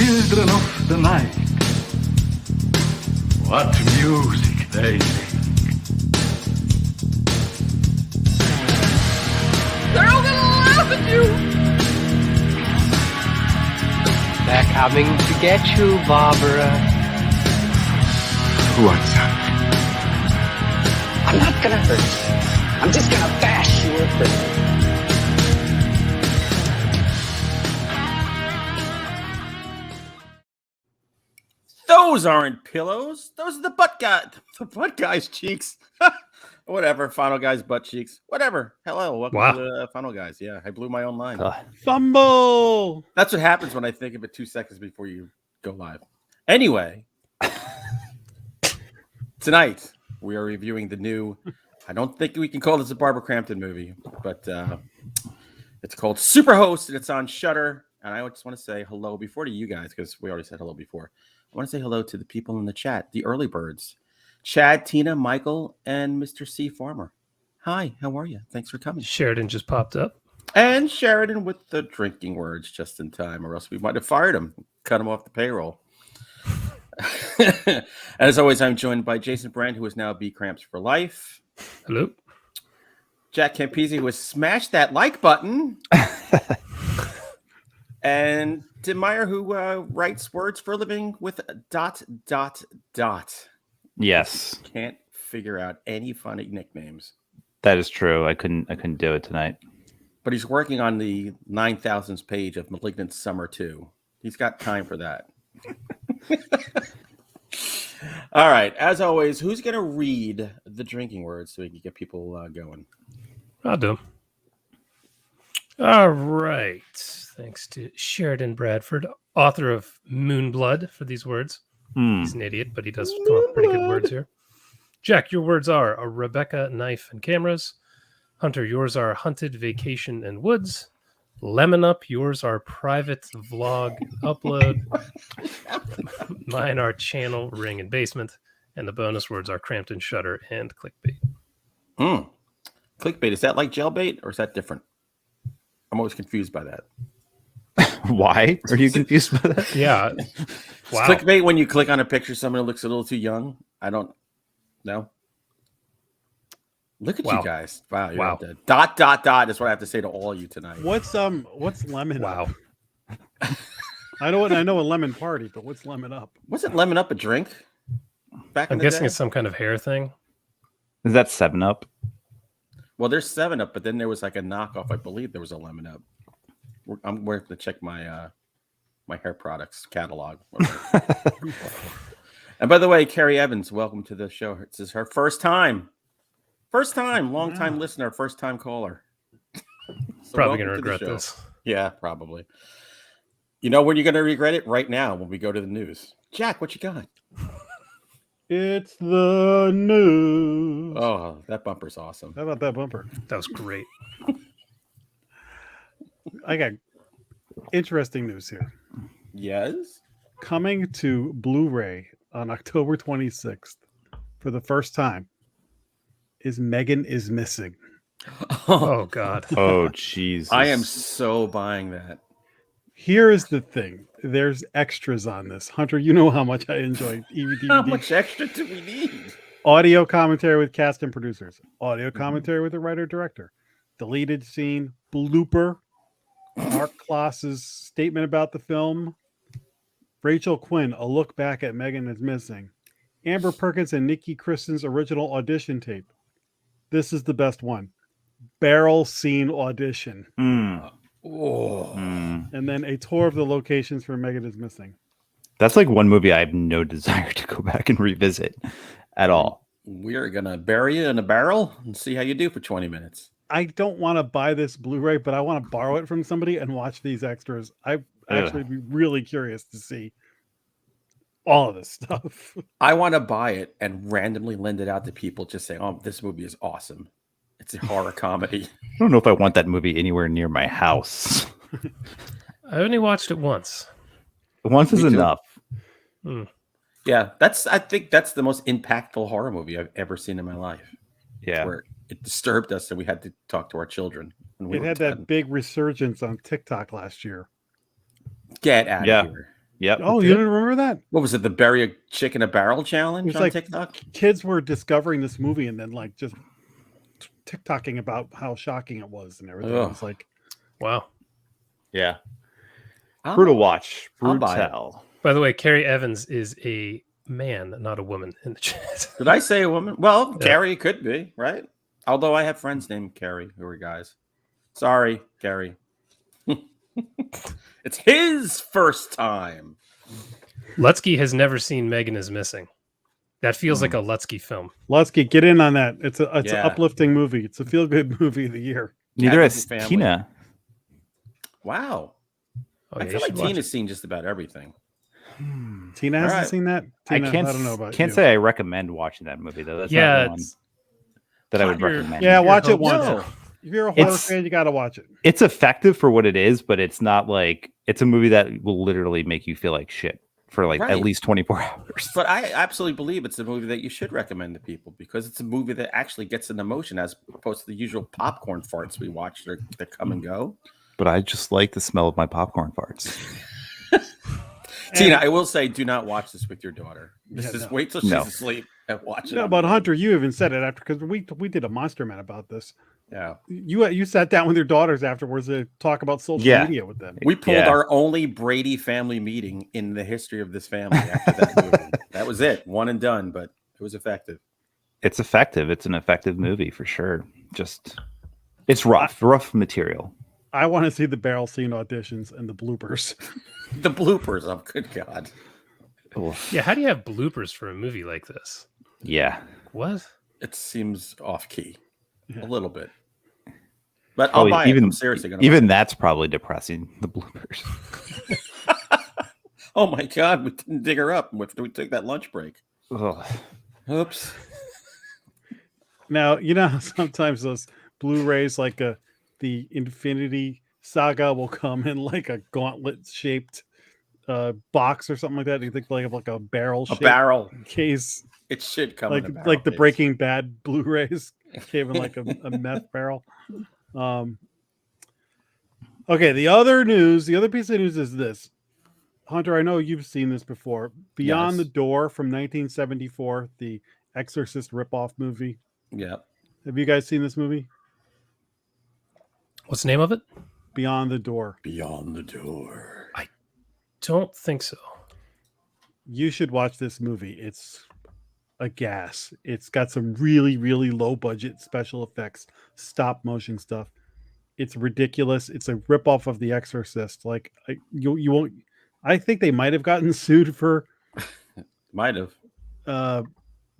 children of the night. What music they make. They're all gonna laugh at you. They're coming to get you, Barbara. What's that? I'm not gonna hurt you. I'm just gonna bash your brain. Those aren't pillows. Those are the butt guys' cheeks. Whatever. Final Guys' butt cheeks. Whatever. Hello. Welcome to the Final Guys. Yeah, I blew my own line. Fumble. That's what happens when I think of it 2 seconds before you go live. Anyway, tonight we are reviewing the new, I don't think we can call this a Barbara Crampton movie, but it's called Superhost, and it's on Shudder. And I just want to say hello before to you guys, because we already said hello before. I want to say hello to the people in the chat, the early birds. Chad, Tina, Michael, and Mr. C. Farmer. Hi, how are you? Thanks for coming. Sheridan just popped up. And Sheridan with the drinking words just in time, or else we might have fired him, cut him off the payroll. As always, I'm joined by Jason Brand, who is now B Cramps for life. Hello. Jack Campisi, who has smashed that like button. And Tim Meyer, who writes words for a living with ... Yes. Can't figure out any funny nicknames. That is true. I couldn't do it tonight. But he's working on the 9,000th page of Malignant Summer 2. He's got time for that. All right. As always, who's going to read the drinking words so we can get people going? I'll do. All right. Thanks to Sheridan Bradford, author of Moonblood, for these words. He's an idiot, but he does come up with pretty good words here. Jack, your words are a Rebecca, knife, and cameras. Hunter, yours are hunted, vacation, and woods. Lemon Up, yours are private vlog upload. Mine are channel, ring, and basement. And the bonus words are Crampton, Shudder, and clickbait. Clickbait, is that like jailbait or is that different? I'm always confused by that. Why are you confused by that? Yeah. Wow. Clickbait when you click on a picture, someone who looks a little too young. I don't know. Look at you guys. Wow. You're at the ... is what I have to say to all of you tonight. What's lemon? Wow. Up? I know a lemon party, but what's lemon up? Wasn't Lemon Up a drink? I'm guessing it's some kind of hair thing. Is that 7-Up? Well, there's 7-Up, but then there was like a knockoff. I believe there was a Lemon Up. I'm going to check my my hair products catalog. And by the way, Carrie Evans, welcome to the show. This is her first time, long time listener, first time caller. So probably going to regret this. Yeah, probably. You know when you're going to regret it? Right now when we go to the news. Jack, what you got? It's the news. Oh, that bumper's awesome. How about that bumper? That was great. I got interesting news here. Yes. Coming to Blu-ray on October 26th for the first time is Megan is Missing. Oh, God. Oh, Jesus. I am so buying that. Here is the thing. There's extras on this. Hunter, you know how much I enjoy DVD. How much extra do we need? Audio commentary with cast and producers. Audio commentary with the writer-director. Deleted scene. Blooper. Mark Kloss's statement about the film. Rachel Quinn, a look back at Megan is Missing. Amber Perkins and Nikki Kristen's original audition tape. This is the best one. Barrel scene audition. And then a tour of the locations for Megan is Missing. That's like one movie I have no desire to go back and revisit at all. We're going to bury you in a barrel and see how you do for 20 minutes. I don't want to buy this Blu-ray, but I want to borrow it from somebody and watch these extras. I actually be really curious to see all of this stuff. I want to buy it and randomly lend it out to people just saying, oh, this movie is awesome. It's a horror comedy. I don't know if I want that movie anywhere near my house. I only watched it once. Once is enough. Yeah, I think that's the most impactful horror movie I've ever seen in my life. Yeah. Where it disturbed us and we had to talk to our children. It had that big resurgence on TikTok last year. Get out of here. Yep. Oh, you didn't remember that? What was it? The bury a chick in a barrel challenge It's on like TikTok? kids were discovering this movie and then like just TikToking about how shocking it was and everything. Ugh. It was like, Wow. Yeah. I'll- Brutal watch. I'll buy it. Brutal. By the way, Carrie Evans is a man, not a woman in the chat. Did I say a woman? Well, Yeah. Carrie could be, right? Although I have friends named Carrie who are guys. Sorry, Carrie. It's his first time. Lutsky has never seen Megan is Missing. That feels like a Lutsky film. Lutsky, get in on that. It's an Yeah. uplifting movie. It's a feel good movie of the year. Neither Cat has family. Tina. Wow. Oh, I yeah, feel you like should watch Tina's it. seen just about everything. Tina hasn't right. seen that. Tina, I don't know about can't you. say I recommend watching that movie though. That's Yeah, not one it's that I would not your- recommend. Yeah, watch it hopes. once. No. If you're a horror It's- fan, you got to watch it. It's effective for what it is, but it's not like it's a movie that will literally make you feel like shit for like Right. at least 24 hours. But I absolutely believe it's a movie that you should recommend to people because it's a movie that actually gets an emotion as opposed to the usual popcorn farts we watch that come and go. But I just like the smell of my popcorn farts. Tina, I will say, do not watch this with your daughter. This Yeah, is no. wait till she's No. asleep and watch it. Yeah, on but the- Hunter, you even said it after because we did a Monster Man about this. Yeah, You sat down with your daughters afterwards to talk about social Yeah. media with them. we pulled Yeah. our only Brady family meeting in the history of this family after that movie. That was it, one and done, but it was effective. It's effective. It's an effective movie for sure. Just it's rough material. I want to see the barrel scene auditions and the bloopers. The bloopers, oh good God. Oof. Yeah, how do you have bloopers for a movie like this? Yeah. What? It seems off key Yeah. a little bit. But I'll buy it. I'm seriously gonna even that's probably depressing. The bloopers. Oh my God, we didn't dig her up. We took that lunch break. Ugh. Oops. Now, you know how sometimes those Blu-rays like the Infinity Saga will come in like a gauntlet-shaped box or something like that. You think like a barrel A barrel. case, It should come in a barrel like the case. Breaking Bad Blu-rays came in like a meth barrel. Okay, the other piece of news is this. Hunter, I know you've seen this before. Beyond Yes. the Door from 1974, the Exorcist ripoff movie. Yeah. Have you guys seen this movie? What's the name of it? Beyond the Door. Beyond the Door. Don't think so. You should watch this movie. It's a gas. It's got some really, really low budget special effects, stop motion stuff. It's ridiculous. It's a ripoff of The Exorcist. Like you won't. I think they might have gotten sued for, Might have.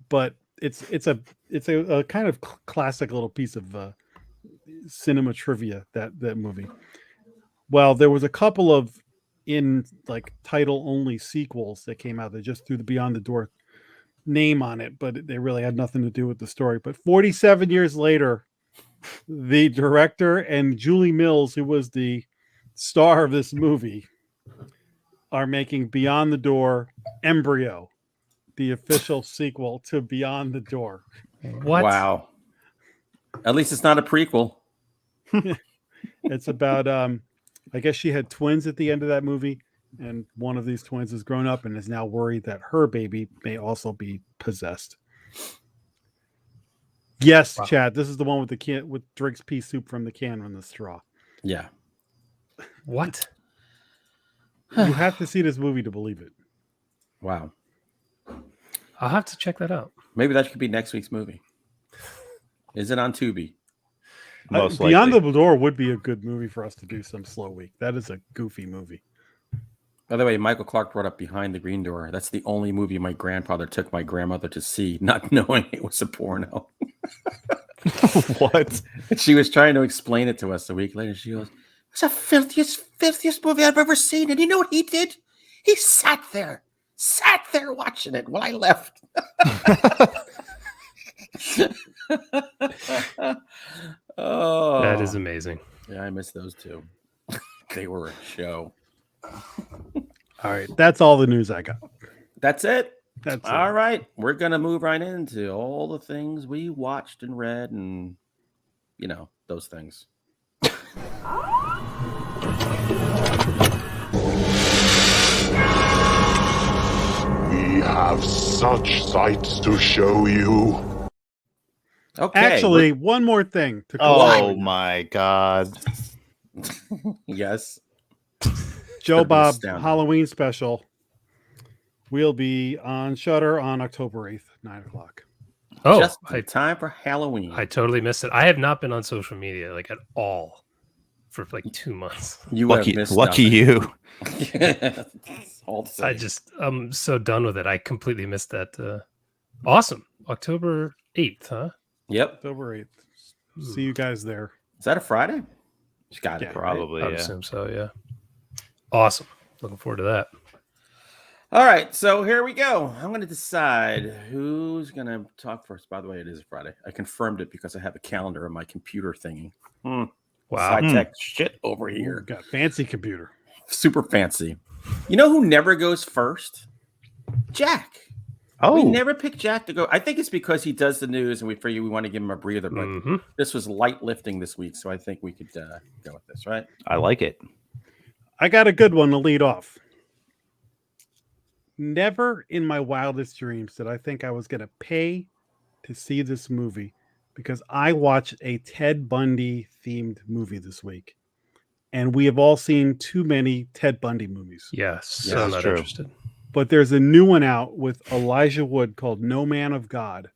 but it's a kind of classic little piece of cinema trivia that movie. Well, there was a couple of in like title only sequels that came out that just threw the Beyond the Door name on it, but they really had nothing to do with the story. But 47 years later, the director and Julie Mills, who was the star of this movie, are making Beyond the Door Embryo, the official sequel to Beyond the Door. What? Wow. At least it's not a prequel. It's about I guess she had twins at the end of that movie, and one of these twins has grown up and is now worried that her baby may also be possessed. Yes, Wow. Chad, this is the one with the can with drinks pea soup from the can from the straw. Yeah. What? You have to see this movie to believe it. Wow. I'll have to check that out. Maybe that could be next week's movie. Is it on Tubi? Most Beyond likely. the Door would be a good movie for us to do some slow week. That is a goofy movie. By the way, Michael Clark brought up Behind the Green Door. That's the only movie my grandfather took my grandmother to see, not knowing it was a porno. What? And she was trying to explain it to us a week later. She goes, "It's the filthiest movie I've ever seen." And you know what he did? He sat there watching it while I left. Oh, That is amazing. yeah, I miss those two. They were a show. All right, that's all the news I got. That's it. That's All it. right, we're gonna move right into all the things we watched and read, and those things. We have such sights to show you. Okay. Actually, one more thing to Oh my God. Yes. Joe That'd be Bob astounding. Halloween special will be on Shudder on October 8th, 9:00. Oh, Just in time for Halloween. I totally missed it. I have not been on social media like at all for like 2 months. You Lucky, have missed lucky nothing. you. All to say. I'm so done with it. I completely missed that. Awesome. October 8th, huh? Yep. October 8th. See you guys there. Is that a Friday? Just got it. Yeah, Probably, I would yeah. assume so, yeah. Awesome. Looking forward to that. All right, so here we go. I'm going to decide who's going to talk first. By the way, it is Friday. I confirmed it because I have a calendar on my computer thingy. Wow. High tech shit over Ooh, here. got fancy computer. Super fancy. You know who never goes first? Jack. Oh, We never pick Jack to go. I think it's because he does the news and we figure we want to give him a breather. But Mhm. this was light lifting this week, so I think we could go with this, right? I like it. I got a good one to lead off. Never in my wildest dreams did I think I was going to pay to see this movie because I watched a Ted Bundy themed movie this week. And we have all seen too many Ted Bundy movies. Yeah, so that's not true. interested. But there's a new one out with Elijah Wood called No Man of God.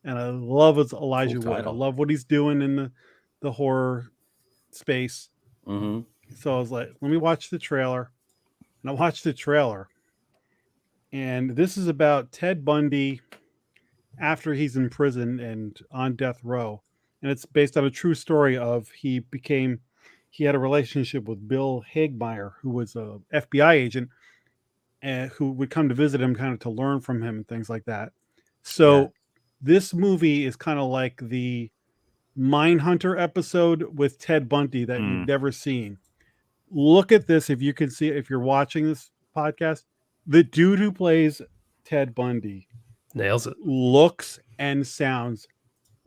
And I love Elijah Cool Wood. I title. love what he's doing in the horror space. Mm-hmm. So I was like, let me watch the trailer. And I watched the trailer. And this is about Ted Bundy after he's in prison and on death row. And it's based on a true story of he had a relationship with Bill Hagmeyer, who was a FBI agent and who would come to visit him kind of to learn from him and things like that. So Yeah. this movie is kind of like the Mindhunter episode with Ted Bundy that you've never seen. Look at this if you can see it, if you're watching this podcast. The dude who plays Ted Bundy Nails it. looks and sounds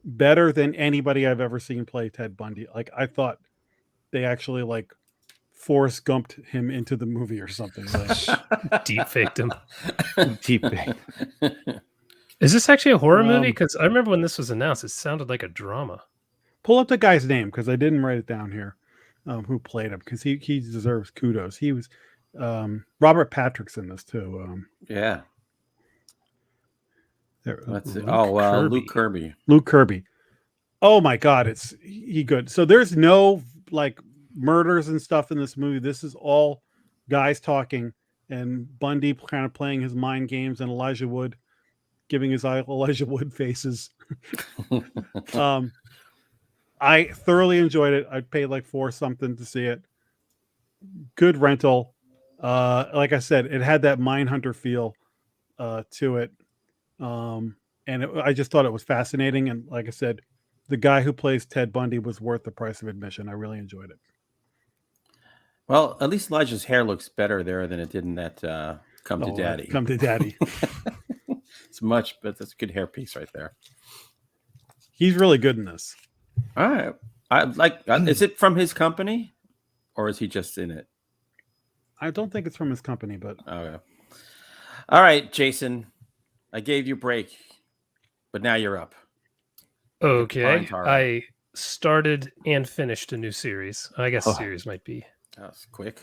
better than anybody I've ever seen play Ted Bundy. Like I thought they actually like Forrest Gumped him into the movie or something. Like, Deep faked him. Deep. Is this actually a horror movie? Because I remember when this was announced, it sounded like a drama. pull up the guy's name because I didn't write it down here. Who played him because he deserves kudos. He was Robert Patrick's in this too. Yeah. That's it. Luke Luke Kirby. Luke Kirby. Oh my God, he good. So there's no like murders and stuff in this movie. This is all guys talking and Bundy kind of playing his mind games and Elijah Wood giving his Elijah Wood faces. I thoroughly enjoyed it. I paid like $4 something to see it. Good rental. Like I said, it had that Mindhunter feel to it. I just thought it was fascinating. And like I said, the guy who plays Ted Bundy was worth the price of admission. I really enjoyed it. Well, at least Elijah's hair looks better there than it did in that Come to Daddy. Come to Daddy. It's much, but that's a good hair piece right there. He's really good in this. All right. Is it from his company or is he just in it? I don't think it's from his company, but Okay. All right, Jason. I gave you a break, but now you're up. Okay. Tara. I started and finished a new series. I guess series might be That's quick.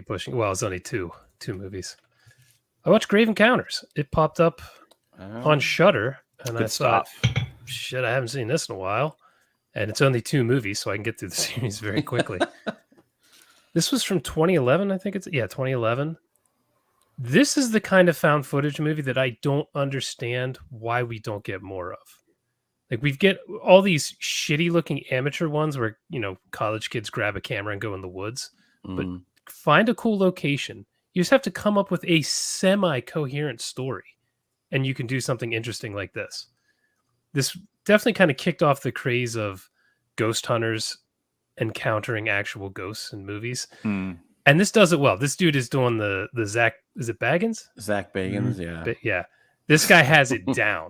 pushing. Well, it's only two movies. I watched Grave Encounters. It popped up on Shudder, and I thought, shit, I haven't seen this in a while. And it's only 2 movies, so I can get through the series very quickly. This was from 2011, I think 2011. This is the kind of found footage movie that I don't understand why we don't get more of. Like we get all these shitty looking amateur ones where, college kids grab a camera and go in the woods, but find a cool location. You just have to come up with a semi-coherent story and you can do something interesting like this. This definitely kind of kicked off the craze of ghost hunters encountering actual ghosts in movies. And this does it well. This dude is doing the Zach, is it Baggins? Zach Bagans, yeah. Yeah. This guy has it down.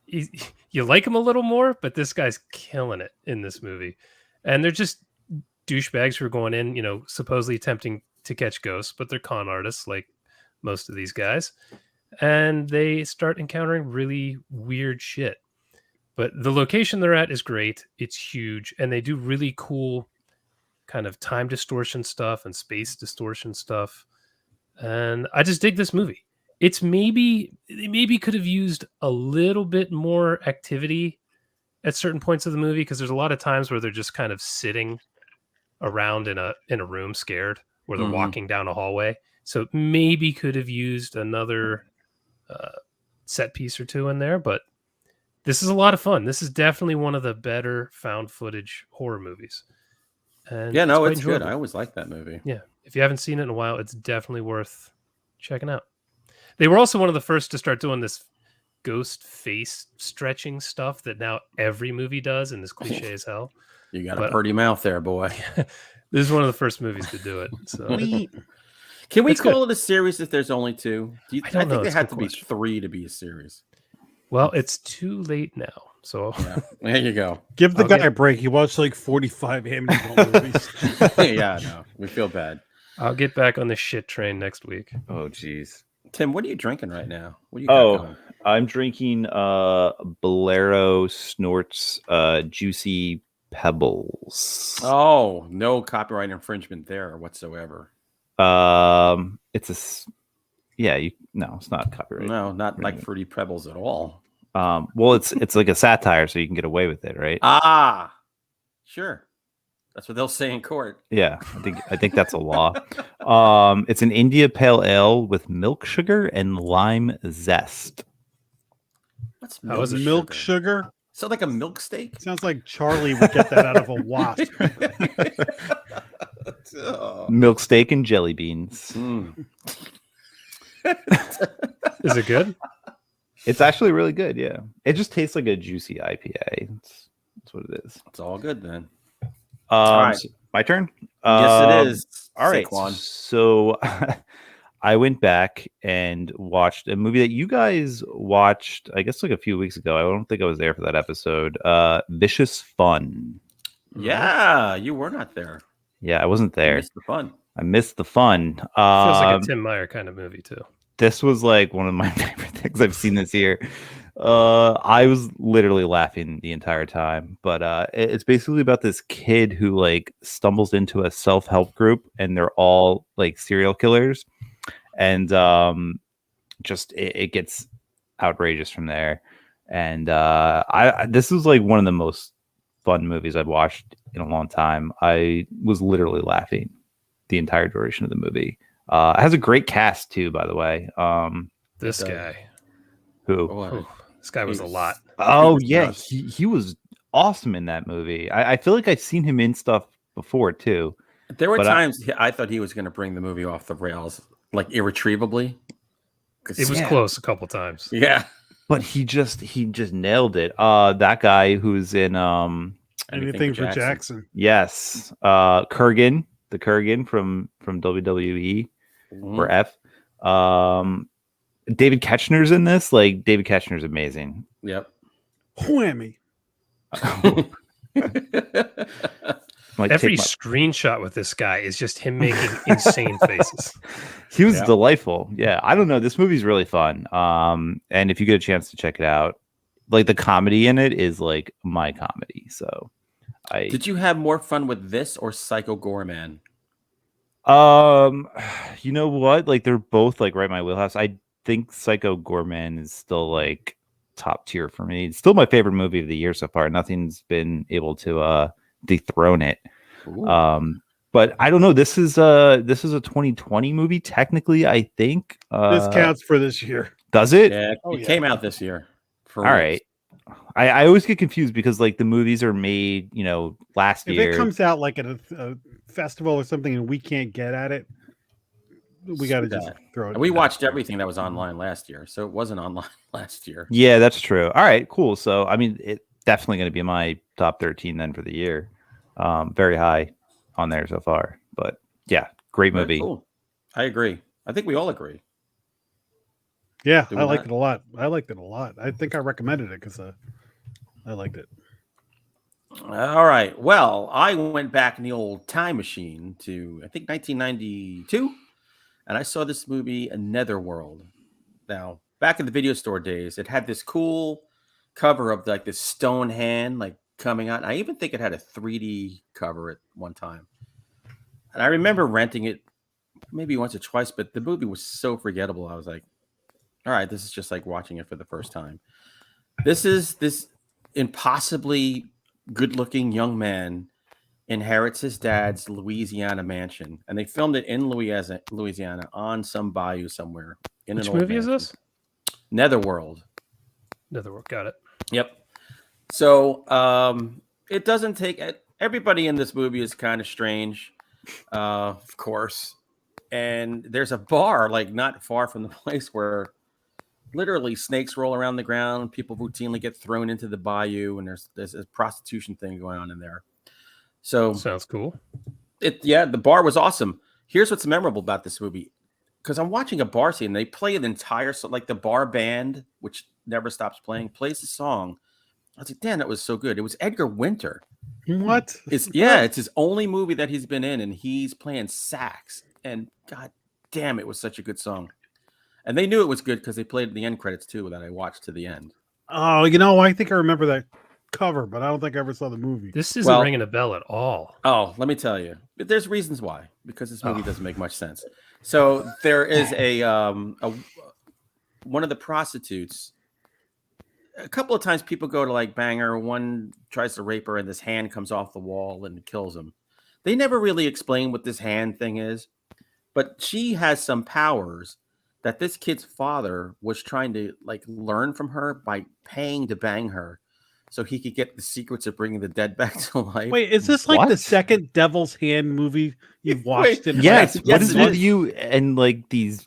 You like him a little more, but this guy's killing it in this movie. And they're just douchebags who are going in, supposedly attempting to catch ghosts, but they're con artists like most of these guys, and they start encountering really weird shit. But the location they're at is great. It's huge, and they do really cool kind of time distortion stuff and space distortion stuff. And I just dig this movie. It's they maybe could have used a little bit more activity at certain points of the movie, because there's a lot of times where they're just kind of sitting around in a room scared, or they're walking down a hallway. So maybe could have used another set piece or two in there, but this is a lot of fun. This is definitely one of the better found footage horror movies. And Yeah, no, quite it's good. enjoyable. I always like that movie. Yeah. If you haven't seen it in a while, it's definitely worth checking out. They were also one of the first to start doing this ghost face stretching stuff that now every movie does, and is cliche as hell. You got a pretty mouth there, boy. This is one of the first movies to do it. So Can we It's call it a series if there's only two? I don't know. think It's there a had to good be question. 3 to be a series. Well, it's too late now. So Yeah, there you go. Give the I'll guy get- a break. He watched like 45 Amityville movies. Yeah, no, we feel bad. I'll get back on this shit train next week. Oh, jeez. Tim, what are you drinking right now? What do you got going? I'm drinking Bolero Snorts Juicy Pebbles. Oh, no copyright infringement there whatsoever. It's it's not copyrighted. No, not like Right. Fruity Pebbles at all. Well, it's like a satire, so you can get away with it, right? Ah, sure. That's what they'll say in court. Yeah, I think that's a law. It's an India Pale Ale with milk sugar and lime zest. What's How is it? Milk sugar? So like a milk steak? Sounds like Charlie would get that out of a wasp. Oh. Milk steak and jelly beans. Mm. Is it good? It's actually really good. Yeah, it just tastes like a juicy IPA. That's what it is. It's all good then. right. So my turn. Yes, it is. All right. Saquon. So I went back and watched a movie that you guys watched, I guess, like a few weeks ago. I don't think I was there for that episode. Vicious Fun. Yeah, you were not there. Yeah, I wasn't You there. missed the fun. I missed the fun. Feels like a Tim Meyer kind of movie too. This was like one of my favorite things I've seen this year. I was literally laughing the entire time, but it's basically about this kid who like stumbles into a self-help group, and they're all like serial killers, and just it gets outrageous from there. And this was like one of the most fun movies I've watched in a long time. I was literally laughing the entire duration of the movie. It has a great cast too, by the way. This Okay. guy. Who? Boy, This guy was a lot. Oh was yeah, nuts. he was awesome in that movie. I feel like I've seen him in stuff before too. there were But times I thought he was going to bring the movie off the rails, like irretrievably. 'Cause- It was Yeah. close a couple times. yeah. But he just nailed it. That guy who's in Anything for Jackson. yes, Kurgan, the Kurgan from WWE Mhm. or F. David Ketchner's in this. Like David Ketchner's amazing. Yep. Whammy. Like, Every take my- screenshot with this guy is just him making insane faces. He was Yeah. delightful. Yeah, I don't know. This movie's really fun. And if you get a chance to check it out, like the comedy in it is like my comedy. So, Did you have more fun with this or Psycho Gorman? you know what? Like they're both like right in my wheelhouse. I think Psycho Gorman is still like top tier for me. It's still my favorite movie of the year so far. Nothing's been able to dethrone it. Ooh. But I don't know. This is a 2020 movie technically. I think This counts for this year. does it? Yeah, Oh, it yeah. came out this year. For All reals. right. I always get confused because like the movies are made, last If year. it comes out like at a festival or something and we can't get at it, we got to just throw it. And we watched everything that was online last year, so it wasn't online last year. Yeah, that's true. All right, cool. So I mean, it's definitely going to be my top 13 then for the year. Very high on there so far. But yeah, great Very movie. cool. I agree. I think we all agree. Yeah, Do I we liked not? it a lot. I liked it a lot. I think I recommended it because I liked it. All right. Well, I went back in the old time machine to I think 1992, and I saw this movie, Netherworld. Now, back in the video store days, it had this cool cover of like this stone hand like coming out. I even think it had a 3D cover at one time. And I remember renting it maybe once or twice, but the movie was so forgettable. I was like, all right, this is just like watching it for the first time. This is this impossibly good-looking young man inherits his dad's Louisiana mansion, and they filmed it in Louisiana on some bayou somewhere. Which movie is this? Netherworld. Netherworld, got it. Yep. So it doesn't take everybody in this movie is kind of strange, of course. And there's a bar like not far from the place where literally snakes roll around the ground. People routinely get thrown into the bayou, and there's a prostitution thing going on in there. So sounds cool. The bar was awesome. Here's what's memorable about this movie, because I'm watching a bar scene. They play an entire like the bar band, which never stops playing, plays the song. I was like, damn, that was so good. It was Edgar Winter. What? It's his only movie that he's been in, and he's playing sax. And god damn, it was such a good song. And they knew it was good because they played the end credits too that I watched to the end. Oh, I think I remember that cover, but I don't think I ever saw the movie. This isn't ringing a bell at all. Oh, let me tell you. But there's reasons why, because this movie doesn't make much sense. So there is a one of the prostitutes. A couple of times people go to like bang her. One tries to rape her, and this hand comes off the wall and kills him. They never really explain what this hand thing is, but she has some powers that this kid's father was trying to like learn from her by paying to bang her, so he could get the secrets of bringing the dead back to life. Wait, is this like the second Devil's Hand movie you've watched? Yes. What is with you and like these?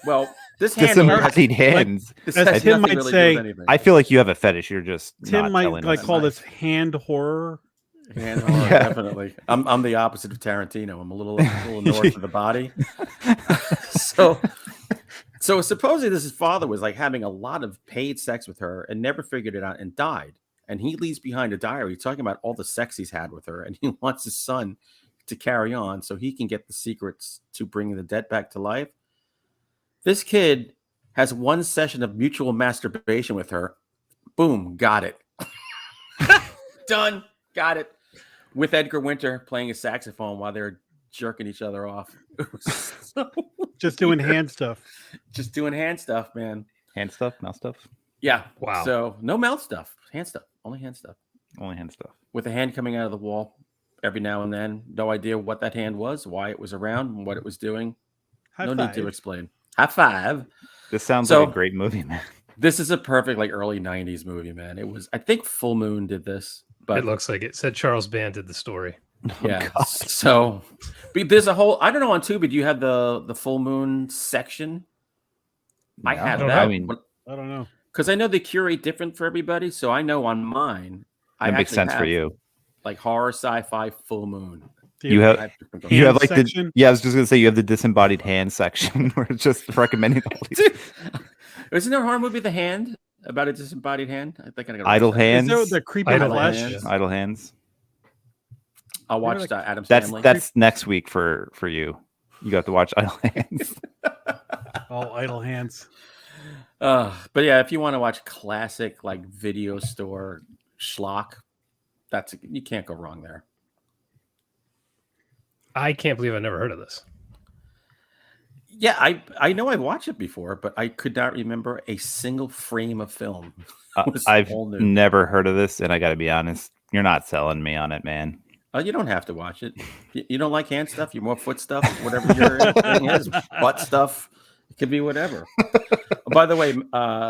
Well, this hand disembodied hands. As Tim might say, I feel like you have a fetish. You're just Tim might like call this hand horror. Hand horror, definitely. I'm the opposite of Tarantino. I'm a little north of the body. So supposedly this father was like having a lot of paid sex with her and never figured it out and died. And he leaves behind a diary talking about all the sex he's had with her, and he wants his son to carry on so he can get the secrets to bring the dead back to life. This kid has one session of mutual masturbation with her. Boom, got it. Done, got it. With Edgar Winter playing a saxophone while they're jerking each other off. Just doing hand stuff. Just doing hand stuff, man. Hand stuff, mouth stuff. Yeah. Wow. So no mouth stuff, hand stuff, only hand stuff. Only hand stuff. With a hand coming out of the wall every now and then. No idea what that hand was, why it was around, and what it was doing. No need to explain. High five. This sounds like a great movie, man. This is a perfect like early 90s movie, man. It was, I think Full Moon did this. But it looks like it. Said Charles Band did the story. Yeah. So there's a whole, I don't know on Tubi, do you have the Full Moon section? I have that. I don't know. Because I know they curate different for everybody. So I know on mine, that makes sense for you. Like horror, sci-fi, Full Moon. You have like section? I was just gonna say you have the disembodied hand section where it's just recommending all these. Dude, isn't there a horror movie, The Hand, about a disembodied hand? I think I got Idle Hands. Is there the creepy flesh? Idle Hands. I'll watch Adam's Family. That's next week for you. You got to watch Idle Hands. All Idle Hands. But yeah, if you want to watch classic like video store schlock, you can't go wrong there. I can't believe I never heard of this. Yeah, I know I've watched it before, but I could not remember a single frame of film. I've never heard of this, and I got to be honest, you're not selling me on it, man. You don't have to watch it. You don't like hand stuff, you're more foot stuff, whatever your thing is, butt stuff. It could be whatever. By the way,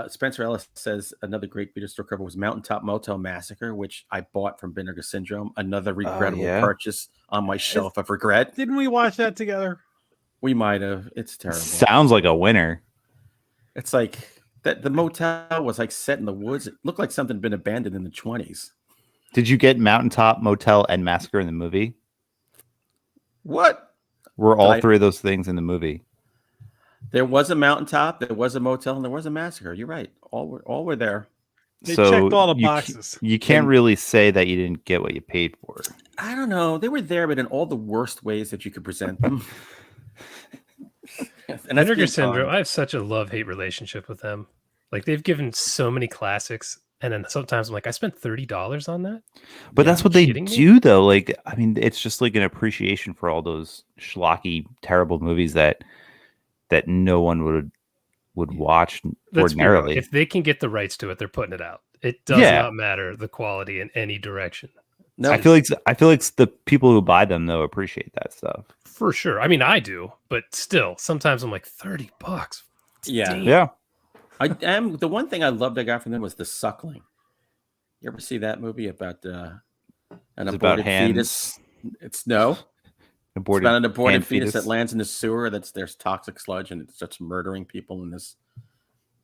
Spencer Ellis says another great video store cover was Mountaintop Motel Massacre, which I bought from Vinegar Syndrome. Another regrettable purchase on my shelf of regret. Didn't we watch that together? We might have. It's terrible. Sounds like a winner. It's like that. The motel was like set in the woods. It looked like something had been abandoned in the 1920s. Did you get Mountaintop Motel and Massacre in the movie? What? Were all three of those things in the movie? There was a mountaintop, there was a motel, and there was a massacre. You're right. All were there. They checked all the boxes. You can't really say that you didn't get what you paid for. I don't know. They were there, but in all the worst ways that you could present them. And that's Vinegar being Syndrome. kind. I have such a love-hate relationship with them. Like they've given so many classics, and then sometimes I'm like, I spent $30 on that. But Yeah, that's what they kidding me? do, though. Like, I mean, it's just like an appreciation for all those schlocky, terrible movies that no one would watch Let's be real. ordinarily. If they can get the rights to it, they're putting it out. It does Yeah. not matter the quality in any direction. No, I feel like the people who buy them though appreciate that stuff. For sure. I mean, I do, but still, sometimes I'm like $30. yeah. Damn. Yeah. I am. The one thing I loved I got from them was The Suckling. You ever see that movie about an It's about aborted hands. fetus? It's no. It's Aborted about an aborted hand fetus that lands in the sewer. There's toxic sludge and it starts murdering people in this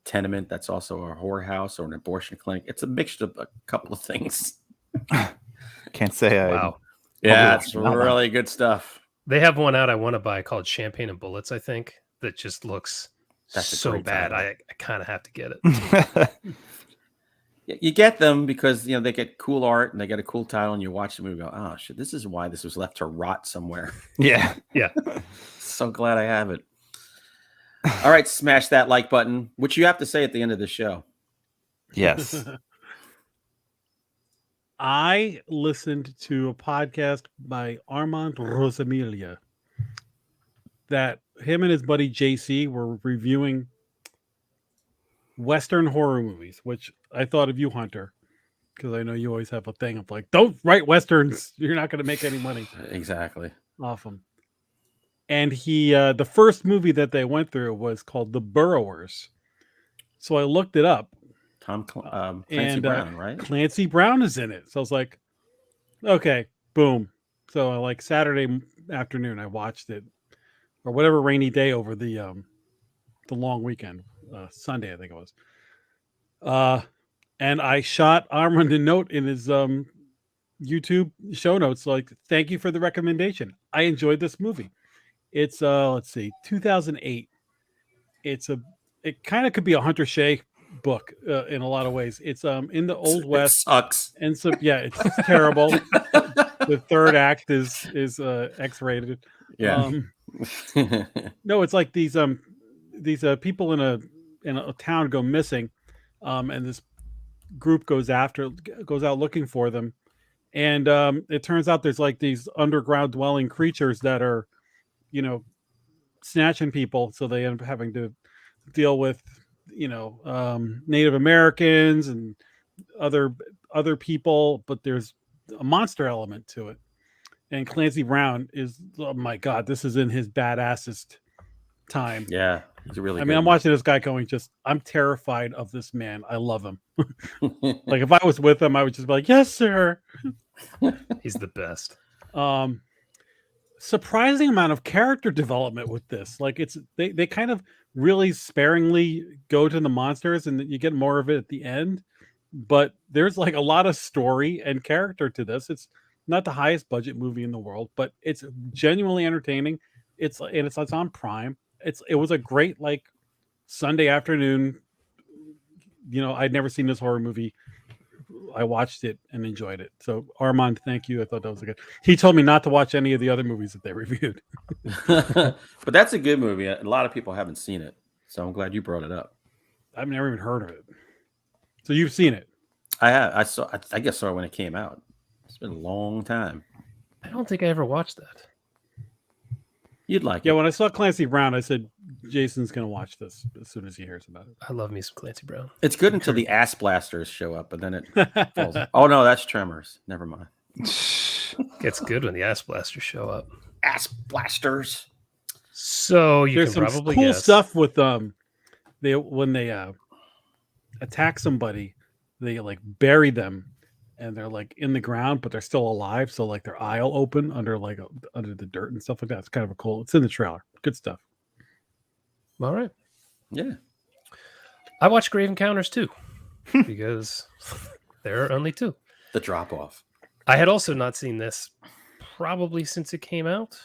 tenement. That's also a whorehouse or an abortion clinic. It's a mixture of a couple of things. Can't say I. Wow. Yeah, it's that one. really good stuff. They have one out I want to buy called Champagne and Bullets, I think, that just looks That's a so great bad. title. I kind of have to get it. You get them because they get cool art and they get a cool title, and you watch the movie and go, "Oh shit, this is why this was left to rot somewhere." Yeah. Yeah. So glad I have it. All right, smash that like button, which you have to say at the end of the show. Yes. I listened to a podcast by Armand Rosamilia that him and his buddy JC were reviewing Western horror movies, which I thought of you, Hunter, because I know you always have a thing of like, don't write Westerns. You're not going to make any money Exactly. off them. And he, the first movie that they went through was called The Burrowers. So I looked it up. Clancy And, Brown, right? Clancy Brown is in it. So I was like, okay, boom. So like Saturday afternoon, I watched it, or whatever rainy day over the long weekend, Sunday, I think it was. And I shot Armand a note in his YouTube show notes, like, thank you for the recommendation. I enjoyed this movie. It's let's see, 2008. It kind of could be a Hunter Shea book in a lot of ways. It's in the Old West. It sucks. And so it's terrible. The third act is X-rated. Yeah. No, it's like these people in a town go missing, and this group goes out looking for them, and it turns out there's like these underground dwelling creatures that are, snatching people, so they end up having to deal with Native Americans and other people, but there's a monster element to it. And Clancy Brown is, oh my god, this is in his badassest time. Yeah, he's really. I mean, I'm watching this guy going, I'm terrified of this man. I love him. Like if I was with him, I would just be like, yes, sir. He's the best. Surprising amount of character development with this. Like they kind of really sparingly go to the monsters, and you get more of it at the end. But there's like a lot of story and character to this. It's not the highest budget movie in the world, but it's genuinely entertaining. It's on Prime. It was a great like Sunday afternoon. I'd never seen this horror movie. I watched it and enjoyed it. So Armand, thank you. I thought that was good. He told me not to watch any of the other movies that they reviewed. But that's a good movie. A lot of people haven't seen it, so I'm glad you brought it up. I've never even heard of it. So you've seen it? I have. I guess saw it when it came out. It's been a long time. I don't think I ever watched that. You'd like Yeah, it. when I saw Clancy Brown, I said, Jason's going to watch this as soon as he hears about it. I love me some Clancy Brown. It's good until the ass blasters show up, and then it falls. Oh no, that's Tremors. Never mind. Gets good when the ass blasters show up. Ass blasters. So you There's can some probably cool guess. stuff with when they attack somebody, they like bury them, and they're like in the ground, but they're still alive. So like their eye will open under the dirt and stuff like that. It's kind of a cool. It's in the trailer. Good stuff. All right. Yeah. I watched Grave Encounters too, because there are only two. The drop off. I had also not seen this probably since it came out.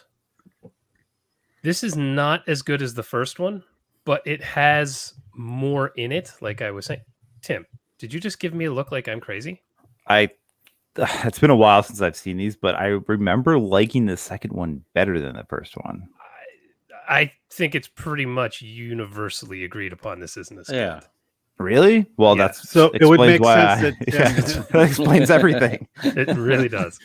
This is not as good as the first one, but it has more in it. Like I was saying, Tim, did you just give me a look like I'm crazy? It's been a while since I've seen these, but I remember liking the second one better than the first one. I think it's pretty much universally agreed upon this isn't a scam. Yeah. Really? Well, Yeah. that's So it would explains make why sense I- that that explains everything. It really does.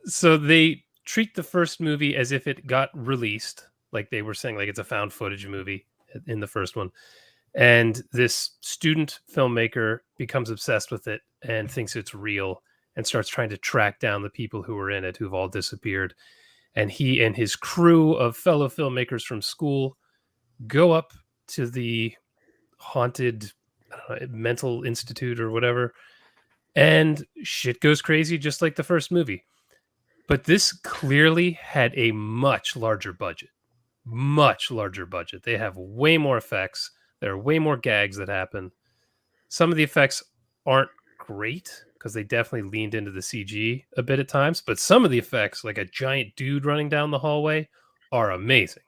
So they treat the first movie as if it got released, like they were saying, like it's a found footage movie in the first one. And this student filmmaker becomes obsessed with it and thinks it's real and starts trying to track down the people who were in it, who've all disappeared. And he and his crew of fellow filmmakers from school go up to the haunted mental institute or whatever, and shit goes crazy just like the first movie. But this clearly had a much larger budget. They have way more effects. There are way more gags that happen. Some of the effects aren't great because they definitely leaned into the CG a bit at times, but some of the effects, like a giant dude running down the hallway, are amazing.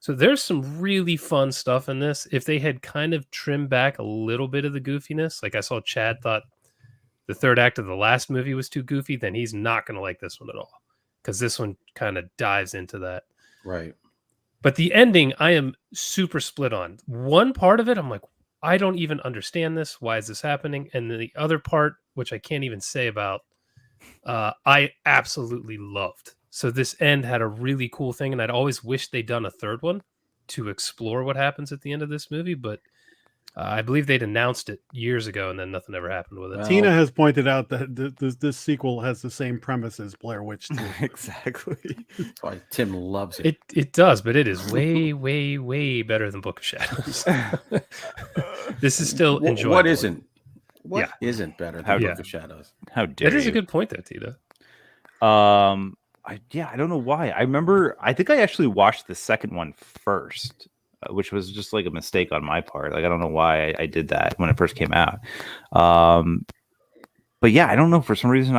So there's some really fun stuff in this. If they had kind of trimmed back a little bit of the goofiness, like I saw Chad thought the third act of the last movie was too goofy, then he's not going to like this one at all, because this one kind of dives into that. Right. But the ending, I am super split on. One part of it, I'm like, I don't even understand this. Why is this happening? And the other part, which I can't even say about, I absolutely loved. So this end had a really cool thing, and I'd always wished they'd done a third one to explore what happens at the end of this movie. But I believe they'd announced it years ago, and then nothing ever happened with it. Well, Tina has pointed out that this sequel has the same premise as Blair Witch 2. Exactly. That's why Tim loves it. It does, but it is way, way, way better than Book of Shadows. This is still enjoyable. What isn't? What isn't better than Yeah. Book of Shadows? How dare That is you? a good point, though, Tita. I don't know why. I think I actually watched the second one first, which was just like a mistake on my part. Like I don't know why I did that when it first came out. But yeah, I don't know, for some reason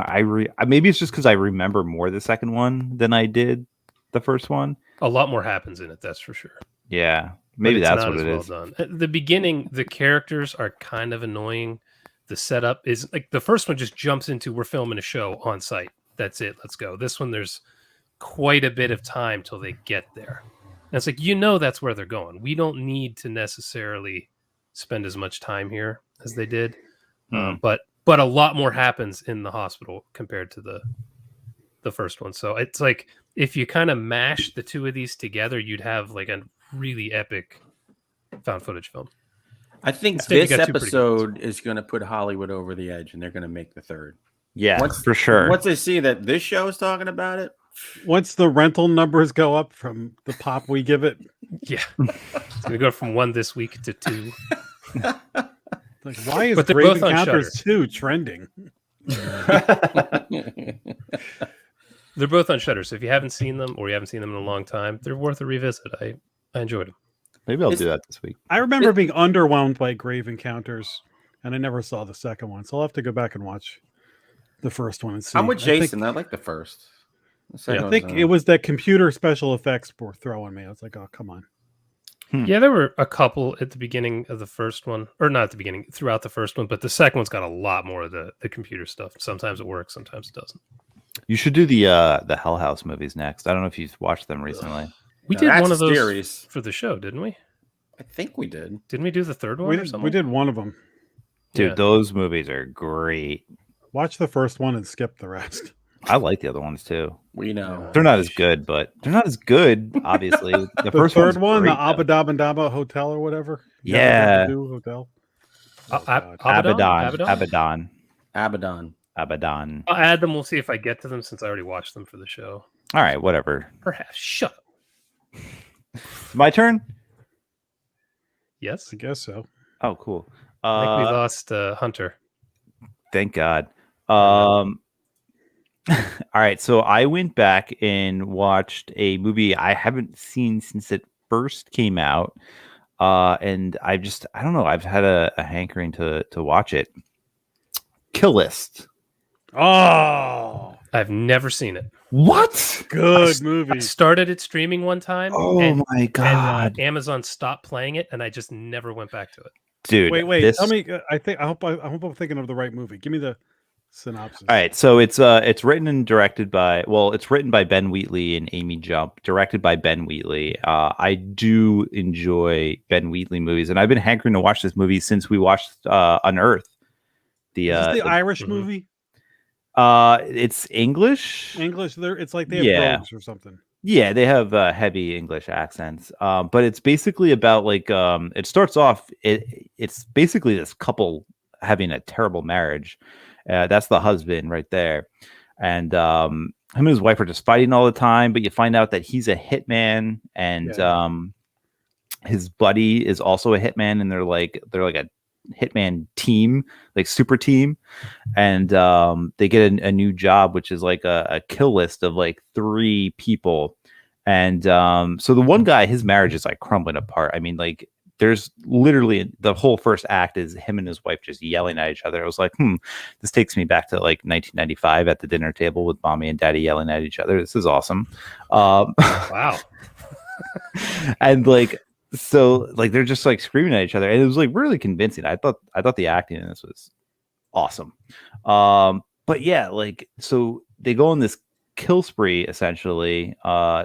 maybe it's just because I remember more the second one than I did the first one. A lot more happens in it, that's for sure. Yeah, maybe But it's that's not what as it well is. done. At the beginning, the characters are kind of annoying. The setup is like the first one just jumps into we're filming a show on site. That's it. Let's go. This one, there's quite a bit of time till they get there. And it's like, that's where they're going. We don't need to necessarily spend as much time here as they did. But a lot more happens in the hospital compared to the first one. So it's like, if you kind of mash the two of these together, you'd have like a really epic found footage film. I think Instead, you this got two pretty good episode is going to put Hollywood over the edge, and they're going to make the third. Yeah, Once- for sure. Once they see that this show is talking about it, Once the rental numbers go up from the pop we give it, Yeah. It's going to go from 1 this week to 2. like why is But they're Grave both on Encounters 2 trending? They're both on Shudder. So if you haven't seen them or you haven't seen them in a long time, they're worth a revisit. I enjoyed them. Maybe I'll It's- do that this week. I remember being underwhelmed by Grave Encounters, and I never saw the second one, so I'll have to go back and watch the first one and see. I'm with I think- Jason. I like the first. The second I think one's, it was that computer special effects were throwing me. I was like, oh, come on. Yeah, there were a couple at the beginning of the first one, or not at the beginning, throughout the first one, but the second one's got a lot more of the computer stuff. Sometimes it works, sometimes it doesn't. You should do the Hell House movies next. I don't know if you've watched them recently. We Now did that's one of those series. for the show, didn't we? I think we did. Didn't we do the third one We or did, something? we did one of them. Dude, Yeah. those movies are great. Watch the first one and skip the rest. I like the other ones too. We know. They're not as good, but they're not as good, obviously. The The first third one's one, great, the though. Abadabandaba Hotel or whatever. Yeah. Yabba-dabba-doo Hotel. Abaddon. I'll add them. We'll see if I get to them since I already watched them for the show. All right, whatever. Perhaps. Shut up. My turn? Yes. I guess so. Oh, cool. I think we lost Hunter. Thank God. All right, so I went back and watched a movie I haven't seen since it first came out. And I don't know, I've had a hankering to watch it. Kill List. Oh, I've never seen it. What? good I movie. started it streaming one time. Oh and, my God. And Amazon stopped playing it, and I just never went back to it. Dude. Wait. this- Tell me. I hope I'm thinking of the right movie. Give me the synopsis. All right, so it's written and directed by it's written by Ben Wheatley and Amy Jump, directed by Ben Wheatley. I do enjoy Ben Wheatley movies, and I've been hankering to watch this movie since we watched Unearthed. Is this the Irish movie? It's English. English. It's like they have brogues or something. Yeah, they have heavy English accents. But it's basically about like it starts off. It's basically this couple having a terrible marriage. That's the husband right there, and him and his wife are just fighting all the time. But you find out that he's a hitman, and his buddy is also a hitman, and they're like a hitman team, like super team, and they get a new job, which is like a kill list of like 3 people, and so the one guy, his marriage is like crumbling apart. I mean, like there's literally the whole first act is him and his wife just yelling at each other. I was like, this takes me back to like 1995 at the dinner table with mommy and daddy yelling at each other. This is awesome. Wow. And like, so like they're just like screaming at each other, and it was like really convincing. I thought the acting in this was awesome. But yeah, like, so they go on this kill spree essentially.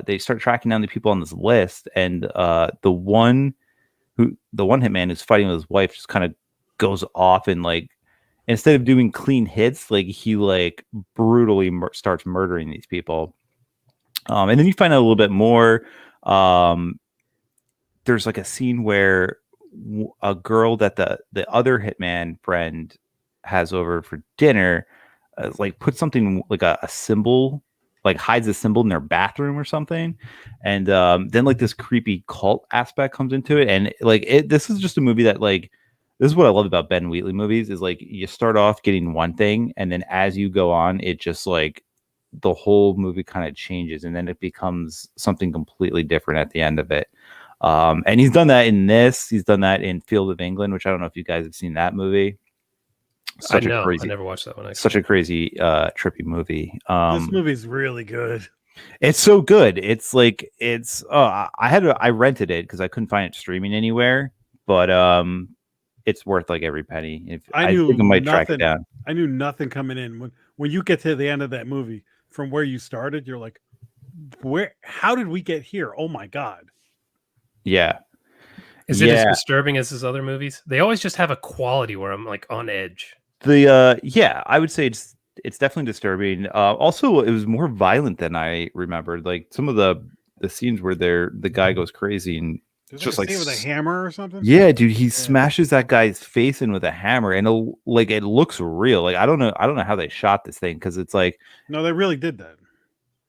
They start tracking down the people on this list, and the one hitman who's fighting with his wife just kind of goes off, and like instead of doing clean hits, like he like brutally starts murdering these people. And then you find out a little bit more. There's like a scene where a girl that the other hitman friend has over for dinner, like puts something like a symbol, like hides a symbol in their bathroom or something, and then like this creepy cult aspect comes into it, and like this is just a movie that like, this is what I love about Ben Wheatley movies, is like you start off getting one thing, and then as you go on, it just like the whole movie kind of changes, and then it becomes something completely different at the end of it. And he's done that in this. He's done that in Field of England, which I don't know if you guys have seen that movie. I never watched that one. Actually. Such a crazy, trippy movie. This movie's really good. It's so good. It's like I rented it because I couldn't find it streaming anywhere, but it's worth like every penny. I think I might track it down. I knew nothing coming in when you get to the end of that movie from where you started. You're like, how did we get here? Oh my god. Yeah. Is it as disturbing as his other movies? They always just have a quality where I'm like on edge. I would say it's definitely disturbing. Also, it was more violent than I remembered. Like some of the scenes where the guy goes crazy and it's just like with a hammer or something. Yeah, dude, he smashes that guy's face in with a hammer, and it looks real. Like I don't know how they shot this thing, because it's like, no, they really did that.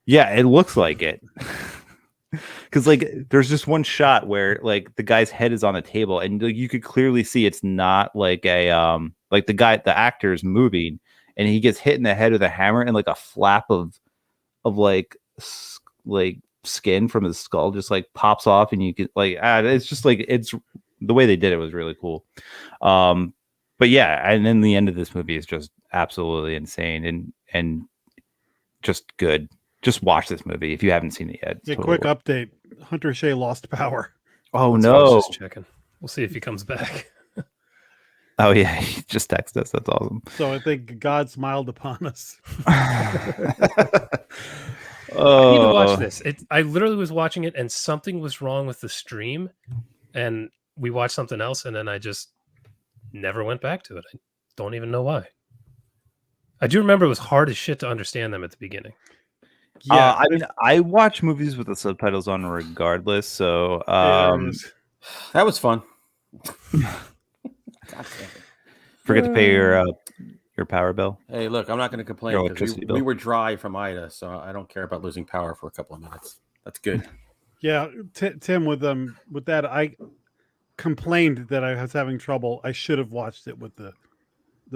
Yeah, it looks like it. Because like there's just one shot where like the guy's head is on a table, and like, you could clearly see it's not like a like the actor is moving, and he gets hit in the head with a hammer, and like a flap of like skin from his skull just like pops off, and you get like it's just like, it's the way they did it was really cool. But yeah, and then the end of this movie is just absolutely insane and just good. Just watch this movie if you haven't seen it yet. Yeah, totally quick update. Hunter Shea lost power. Oh, no. Just checking. We'll see if he comes back. Oh, yeah. He just texted us. That's awesome. So I think God smiled upon us. I need to watch this. I literally was watching it, and something was wrong with the stream, and we watched something else, and then I just never went back to it. I don't even know why. I do remember it was hard as shit to understand them at the beginning. Yeah, I mean, I watch movies with the subtitles on regardless, so that was fun. Forget to pay your power bill. Hey, look, I'm not going to complain because we were dry from Ida, so I don't care about losing power for a couple of minutes. That's good. Yeah, Tim, with that, I complained that I was having trouble. I should have watched it with the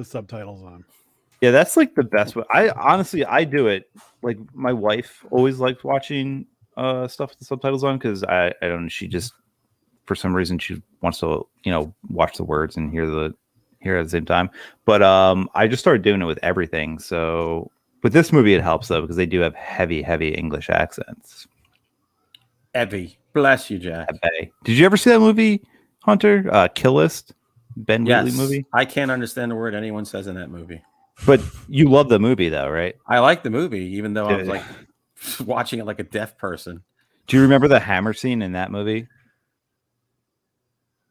subtitles on. Yeah, that's like the best way. I do it. Like my wife always likes watching stuff with the subtitles on, because I don't know, she just, for some reason, she wants to watch the words and hear at the same time. But I just started doing it with everything. So with this movie, it helps though, because they do have heavy English accents. Heavy. Bless you, Jack. Heavy. Did you ever see that movie, Hunter? Kill List? Ben Wheatley movie? I can't understand the word anyone says in that movie. But you love the movie, though, right? I like the movie, even though I was Yeah. like watching it like a deaf person. Do you remember the hammer scene in that movie?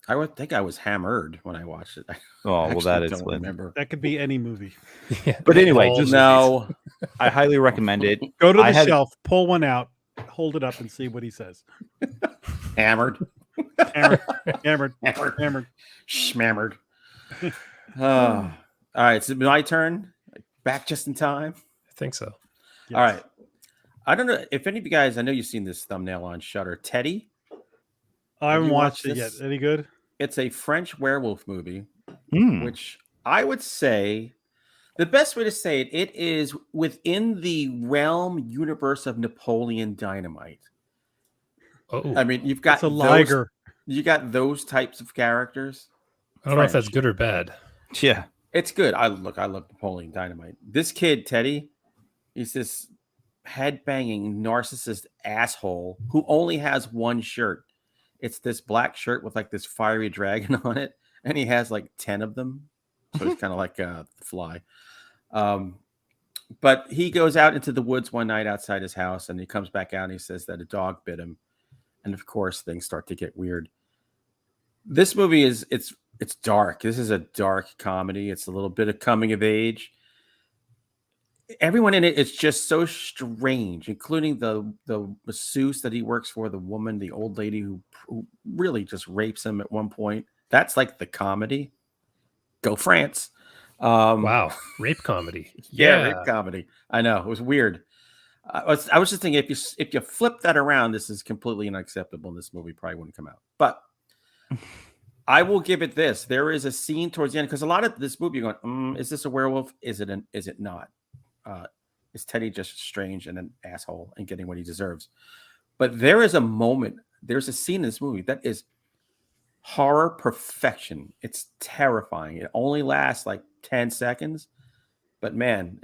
I would think I was hammered when I watched it. I Oh, well, that don't explains. remember. That could be any movie. But anyway, All just No, I highly recommend it. Go to the I had- shelf, pull one out, hold it up, and see what he says. hammered, Hammered, hammered, hammered, hammered. schmammered. All right, it's my turn. Back just in time. I think so. Yes. All right. I don't know if any of you guys. I know you've seen this thumbnail on Shudder. Teddy. I haven't you watched watched it yet. this? Any good? It's a French werewolf movie, Hmm. which I would say the best way to say it, it is within the realm universe of Napoleon Dynamite. Oh, I mean, you've got It's a those, liger. you got those types of characters. I don't know if that's French. good or bad. Yeah. It's good. I love Napoleon Dynamite. This kid, Teddy, he's this head-banging narcissist asshole who only has one shirt. It's this black shirt with like this fiery dragon on it, and he has like 10 of them. So he's kind of like a fly. But he goes out into the woods one night outside his house, and he comes back out and he says that a dog bit him. And of course, things start to get weird. This movie is it's dark. This is a dark comedy. It's a little bit of coming of age. Everyone in it is just so strange, including the masseuse that he works for, the woman, the old lady who really just rapes him at one point. That's like the comedy. Go France. Wow, rape comedy. Rape comedy. I know, it was weird. I was just thinking if you flip that around, this is completely unacceptable. And this movie probably wouldn't come out. But I will give it this. There is a scene towards the end because a lot of this movie you're going, is this a werewolf? Is it not? Is Teddy just strange and an asshole and getting what he deserves? But there is a moment, there's a scene in this movie that is horror perfection. It's terrifying. It only lasts like 10 seconds. But man,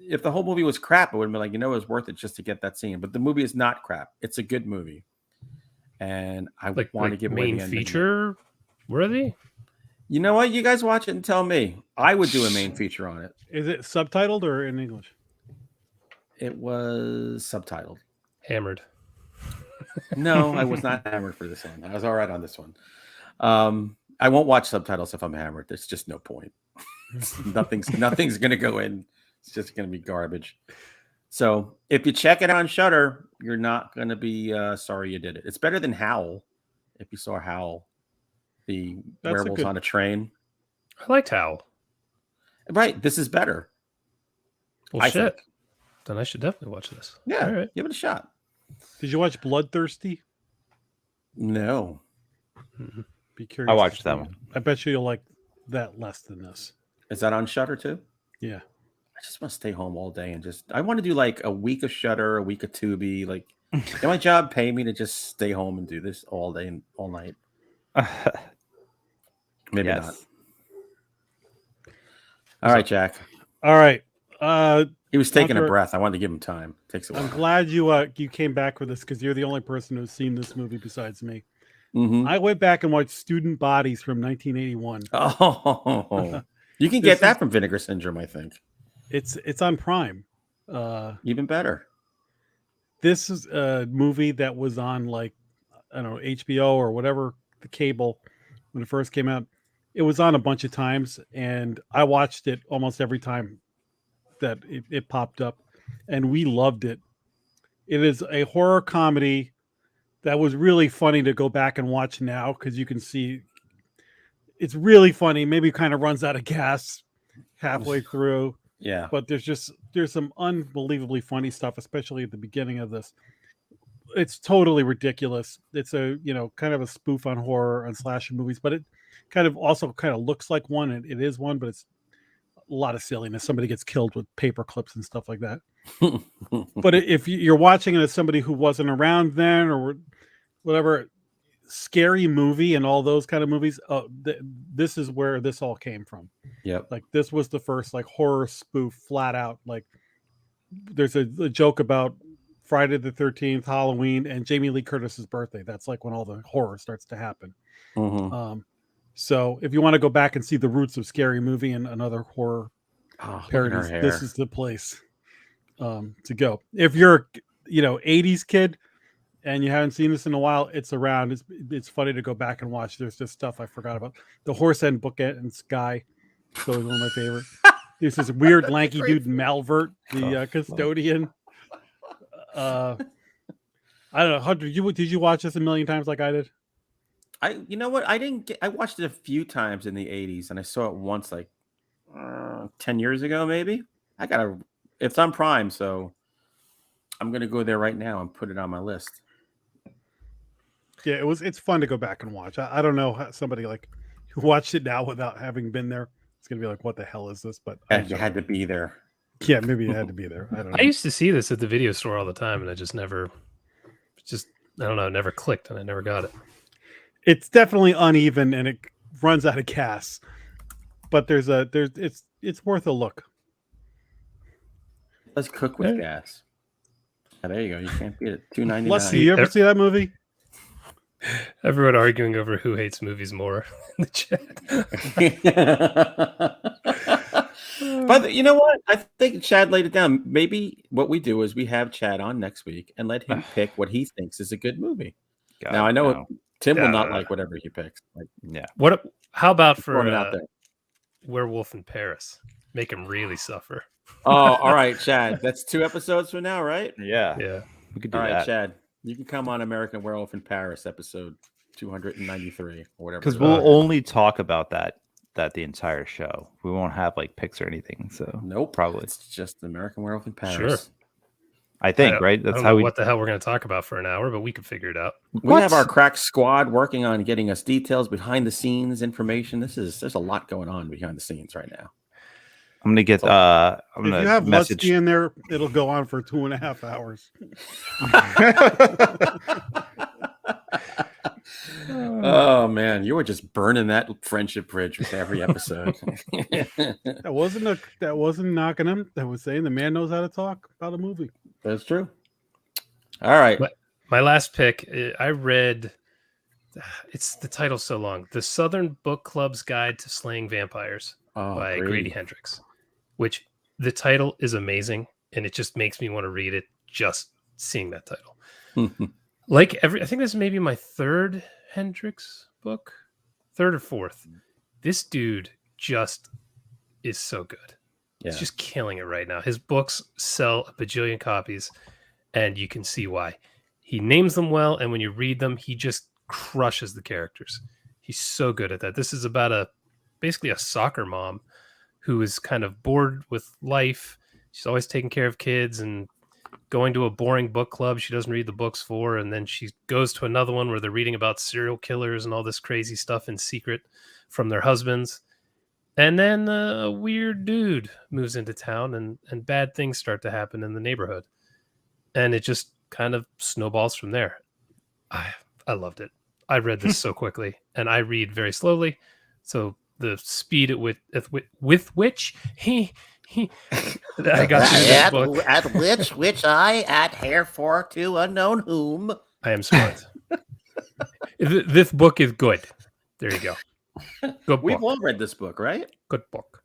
if the whole movie was crap, it would have been like, it was worth it just to get that scene. But the movie is not crap. It's a good movie. And I Like want to give away main the ending. feature worthy. You know what? You guys watch it and tell me. I would do a main feature on it. Is it subtitled or in English? It was subtitled. Hammered. No, I was not hammered for this one. I was all right on this one. I won't watch subtitles if I'm hammered. There's just no point. Nothing's gonna go in. It's just gonna be garbage. So if you check it on Shudder, you're not gonna be sorry you did it. It's better than Howl. If you saw Howl, the werewolves on a train. I liked Howl. Right. This is better. Well, I shit. think. Then I should definitely watch this. Yeah. All right. Give it a shot. Did you watch Bloodthirsty? No. Be curious. I to watched that see. one. I bet you'll like that less than this. Is that on Shudder too? Yeah. I just want to stay home all day and I want to do like a week of Shudder, a week of Tubi. Like, can my job pay me to just stay home and do this all day and all night? Maybe Yes. not. All right, Jack. All right. He was taking a After- breath. I wanted to give him time. Takes a I'm while. glad you came back with this because you're the only person who's seen this movie besides me. Mhm. I went back and watched Student Bodies from 1981. Oh, you can This get that is- from Vinegar Syndrome, I think. It's on Prime. Even better. This is a movie that was on like I don't know HBO or whatever the cable when it first came out. It was on a bunch of times, and I watched it almost every time that it popped up, and we loved it. It is a horror comedy that was really funny to go back and watch now because you can see it's really funny. Maybe kind of runs out of gas halfway through. Yeah. But there's some unbelievably funny stuff, especially at the beginning of this. It's totally ridiculous. It's a kind of a spoof on horror and slasher movies, but it kind of also kind of looks like one, and it is one, but it's a lot of silliness. Somebody gets killed with paper clips and stuff like that. But if you're watching it as somebody who wasn't around then or whatever, scary movie and all those kind of movies, this is where this all came from. Yep. Like this was the first like horror spoof flat out. Like there's a joke about Friday the 13th, Halloween, and Jamie Lee Curtis's birthday. That's like when all the horror starts to happen. Mhm. So if you want to go back and see the roots of Scary Movie and another horror Oh, look at her parodies, hair. this is the place to go. If you're, 80s kid and you haven't seen this in a while, it's around. It's funny to go back and watch. There's just stuff I forgot about. The horse and bookend and sky. So one of my favorite. There's this weird lanky dude Malvert, the custodian. I don't know. Hunter, did you watch this a million times like I did? You know what? I watched it a few times in the 80s, and I saw it once like 10 years ago, maybe. It's on Prime, so I'm gonna go there right now and put it on my list. Yeah, it's fun to go back and watch. I don't know how somebody like who watched it now without having been there. It's gonna be like, what the hell is this? But You had to be there. Yeah, maybe you had to be there. I don't know. I used to see this at the video store all the time, and I don't know, never clicked, and I never got it. It's definitely uneven and it runs out of gas, but it's worth a look. Let's cook with gas. Oh, there you go. You can't beat it. $2.99. Leslie, you ever see that movie? Everyone arguing over who hates movies more in the chat. But you know what? I think Chad laid it down. Maybe what we do is we have Chad on next week and let him pick what he thinks is a good movie. Now I know Tim will not like whatever he picks. Yeah. How about for it out there. Werewolf in Paris? Make him really suffer. Oh, all right, Chad. That's 2 episodes from now, right? Yeah. Yeah. We could do All right, that. Chad. You can come on American Werewolf in Paris, episode 293 or whatever. Because we'll only talk about that the entire show. We won't have like picks or anything. So nope, probably it's just American Werewolf in Paris. Sure. I think, right? That's how what the hell we're going to talk about for an hour, but we can figure it out. We have our crack squad working on getting us details, behind the scenes information. There's a lot going on behind the scenes right now. I'm gonna get. If you have Lusty in there, it'll go on for 2.5 hours. Oh man, you were just burning that friendship bridge with every episode. That wasn't knocking him. That was saying the man knows how to talk about a movie. That's true. All right, my last pick. I read. It's the title's so long. The Southern Book Club's Guide to Slaying Vampires by Grady Hendrix. Which the title is amazing, and it just makes me want to read it just seeing that title. I think this may be my third Hendrix book, third or fourth. This dude just is so good. Yeah. He's just killing it right now. His books sell a bajillion copies, and you can see why. He names them well, and when you read them, he just crushes the characters. He's so good at that. This is about basically a soccer mom who is kind of bored with life. She's always taking care of kids and going to a boring book club she doesn't read the books for. And then she goes to another one where they're reading about serial killers and all this crazy stuff in secret from their husbands. And then a weird dude moves into town and bad things start to happen in the neighborhood. And it just kind of snowballs from there. I loved it. I read this so quickly, and I read very slowly. So the speed with which I got through this book. At which I at herefore to unknown whom. I am smart. This book is good. There you go. Good We've book. all read this book, right? Good book.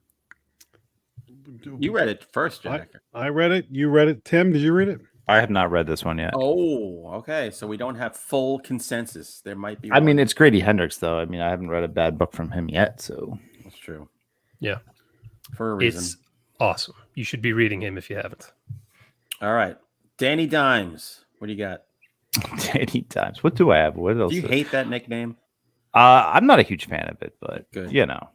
You read it first, Jack. I read it. You read it. Tim, did you read it? I have not read this one yet. Oh, okay. So we don't have full consensus. There might be. I mean, it's Grady Hendrix, though. I mean, I haven't read a bad book from him yet, so that's true. Yeah, for a reason. It's awesome. You should be reading him if you haven't. All right, Danny Dimes. What do you got? Danny Dimes. What do I have? What else? Do you hate that nickname? I'm not a huge fan of it, but good. You know,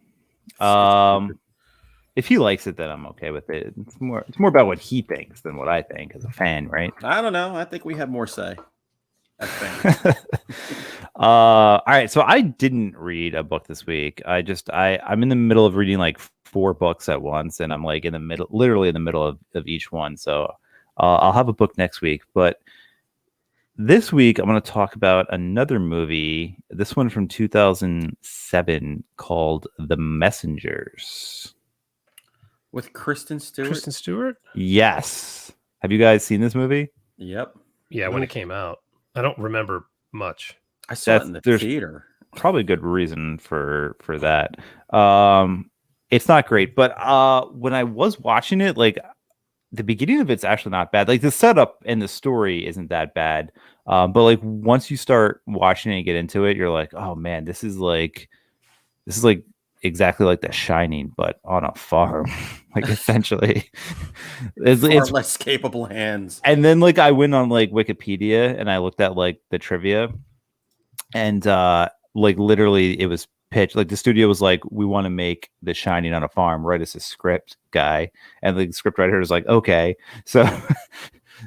if he likes it, then I'm okay with it. It's more about what he thinks than what I think as a fan, right? I don't know. I think we have more say. All right. So I didn't read a book this week. I'm in the middle of reading like 4 books at once, and I'm like literally in the middle of each one. So I'll have a book next week. But this week, I'm going to talk about another movie. This one from 2007 called The Messengers. With Kristen Stewart? Kristen Stewart? Yes. Have you guys seen this movie? Yep. Yeah, when it came out. I don't remember much. I saw it in the theater. Probably a good reason for that. It's not great, but when I was watching it, like the beginning of it's actually not bad. Like the setup and the story isn't that bad. But like once you start watching it and get into it, you're like, oh man, this is like exactly like The Shining, but on a farm. Like essentially. It's less capable hands. And then like I went on like Wikipedia and I looked at like the trivia, and like literally it was pitched, like the studio was like, we want to make The Shining on a farm, write us a script, guy. And the script writer was like, okay. So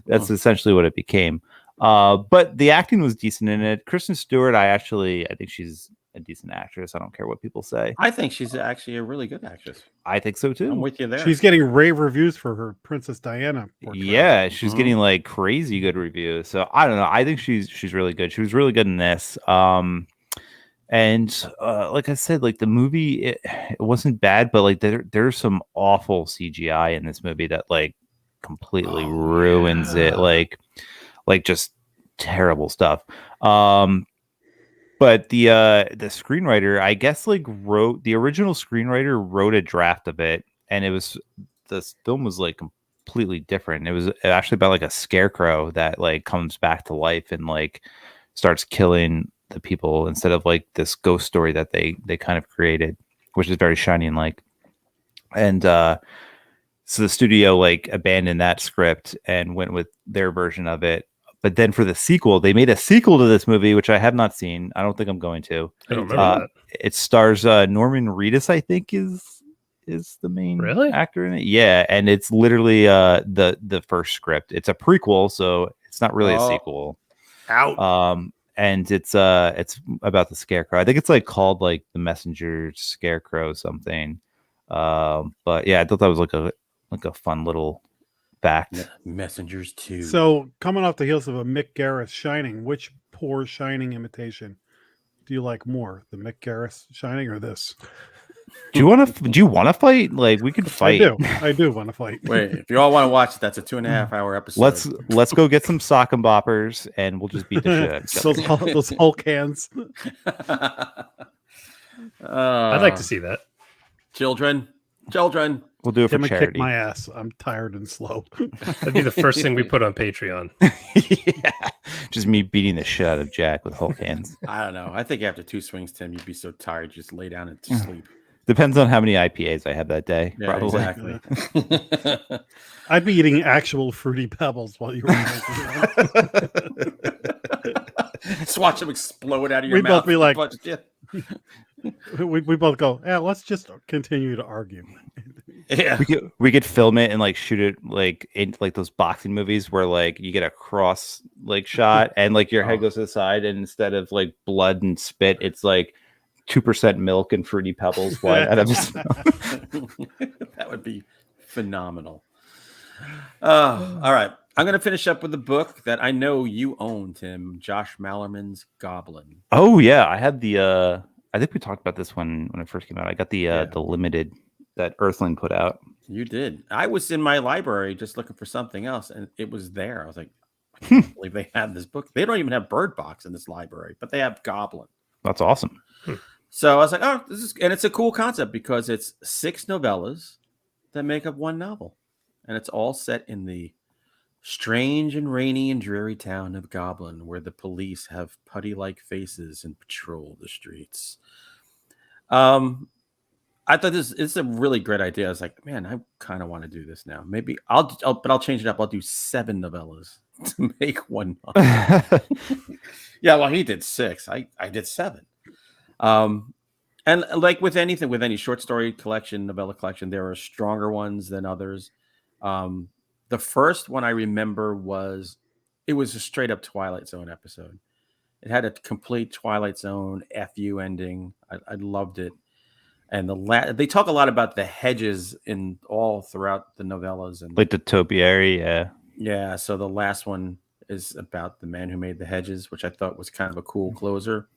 that's essentially what it became. But the acting was decent in it. Kristen Stewart, I think she's a decent actress. I don't care what people say. I think she's actually a really good actress. I think so too. I'm with you there. She's getting rave reviews for her Princess Diana portrayal. Yeah, she's getting like crazy good reviews. So I don't know. I think she's really good. She was really good in this. And like I said, like the movie, it wasn't bad, but like there's some awful CGI in this movie that like completely ruins it. Like just terrible stuff. But the screenwriter, I guess, like the original screenwriter wrote a draft of it, and this film was like completely different. It was actually about like a scarecrow that like comes back to life and like starts killing the people instead of like this ghost story that they kind of created, which is very Shining like. And so the studio like abandoned that script and went with their version of it. But then for the sequel, they made a sequel to this movie, which I have not seen. I don't think I'm going to. I don't remember that. It stars Norman Reedus, I think is the main actor in it. Yeah, and it's literally the first script. It's a prequel, so it's not really a sequel. Out. And it's about the scarecrow. I think it's like called like the Messenger Scarecrow something. But yeah, I thought that was like a fun little fact. Messengers 2. So coming off the heels of a Mick Garris Shining, which poor Shining imitation do you like more, the Mick Garris Shining or this? Do you want to fight? Like we could fight. I do want to fight. Wait, if you all want to watch it, that's a 2.5-hour episode. Let's go get some sock and boppers, and we'll just beat the shit. those Hulk hands. I'd like to see that. Children. We'll do it for charity. Kick my ass. I'm tired and slow. That'd be the first thing we put on Patreon. Yeah, just me beating the shit out of Jack with Hulk hands. I don't know. I think after 2 swings, Tim, you'd be so tired, just lay down and sleep. Depends on how many IPAs I have that day. Yeah, probably. Exactly. I'd be eating actual Fruity Pebbles while you were making it. Just watch them explode out of your We'd mouth. both be like, Yeah. we both go, yeah, let's just continue to argue. Yeah. We could film it and like shoot it like in like those boxing movies where like you get a cross like shot and like your head goes to the side, and instead of like blood and spit, it's like 2% milk and Fruity Pebbles flying out of his mouth. That would be phenomenal. All right. I'm going to finish up with a book that I know you own, Tim. Josh Mallerman's Goblin. Oh yeah, I had the I think we talked about this when it first came out. I got the limited that Earthling put out. You did. I was in my library just looking for something else, and it was there. I was like, I can't believe they have this book. They don't even have Bird Box in this library, but they have Goblin. That's awesome. So I was like, oh, it's a cool concept because it's 6 novellas that make up one novel, and it's all set in the strange and rainy and dreary town of Goblin, where the police have putty-like faces and patrol the streets. I thought this is a really great idea. I was like, man, I kind of want to do this now. Maybe I'll change it up. I'll do 7 novellas to make one novel. Yeah, well, he did 6. I did 7. And like with anything, with any short story collection, novella collection, there are stronger ones than others. The first one I remember was a straight up Twilight Zone episode. It had a complete Twilight Zone FU ending. I loved it. And they talk a lot about the hedges in all throughout the novellas, and like the topiary, yeah. So the last one is about the man who made the hedges, which I thought was kind of a cool closer.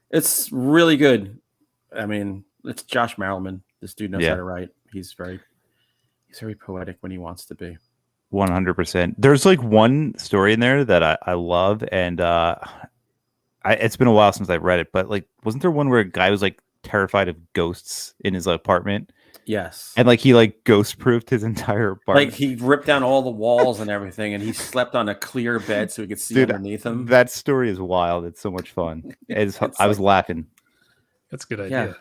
It's really good. I mean, it's Josh Mallerman. This dude knows how to write. He's very poetic when he wants to be. 100%. There's like one story in there that I love, and it's been a while since I've read it, but like, wasn't there one where a guy was like terrified of ghosts in his apartment. Yes. And like he like ghost proofed his entire apartment. Like he ripped down all the walls and everything, and he slept on a clear bed so he could see Dude, underneath him. That story is wild. It's so much fun. I was laughing. That's a good idea.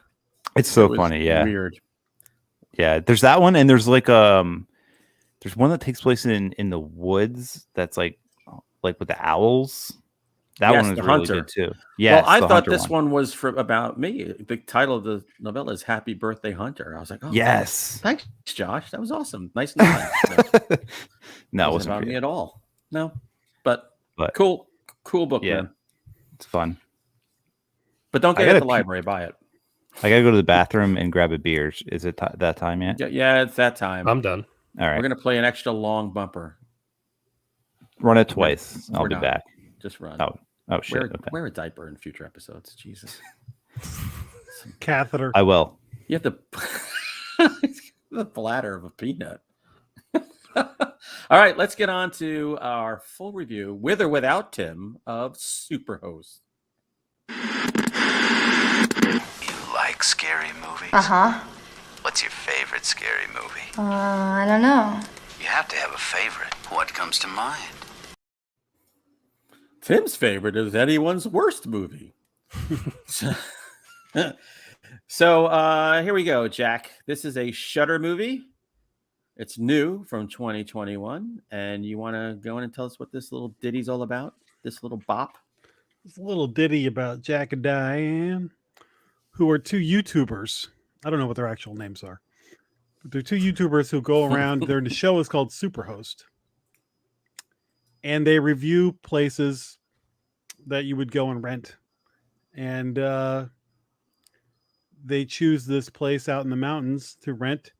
It's so funny. Yeah. Weird. Yeah. There's that one, and there's like there's one that takes place in the woods that's like with the owls. That one is really good too. Yeah. Well, I thought this one was about me. The title of the novella is "Happy Birthday, Hunter." I was like, "Oh, yes, thanks, Josh. That was awesome. Nice and nice." No, it wasn't about me at all. No, but cool book, man. It's fun. But don't get it at the library. Buy it. I gotta go to the bathroom and grab a beer. Is it that time yet? Yeah, it's that time. I'm done. All right. We're gonna play an extra long bumper. Run it twice. I'll be back. Just run. Oh shit. Wear a diaper in future episodes. Jesus. Catheter. I will. You have the bladder of a peanut. All right, let's get on to our full review, with or without Tim, of Superhost. You like scary movies? Uh-huh. What's your favorite scary movie? I don't know. You have to have a favorite. What comes to mind? Tim's favorite is anyone's worst movie. So here we go, Jack. This is a Shudder movie. It's new from 2021. And you want to go in and tell us what this little ditty's all about? This little bop? It's a little ditty about Jack and Diane, who are two YouTubers. I don't know what their actual names are. But they're two YouTubers who go around. The show is called Superhost. And they review places that you would go and rent. And they choose this place out in the mountains to rent.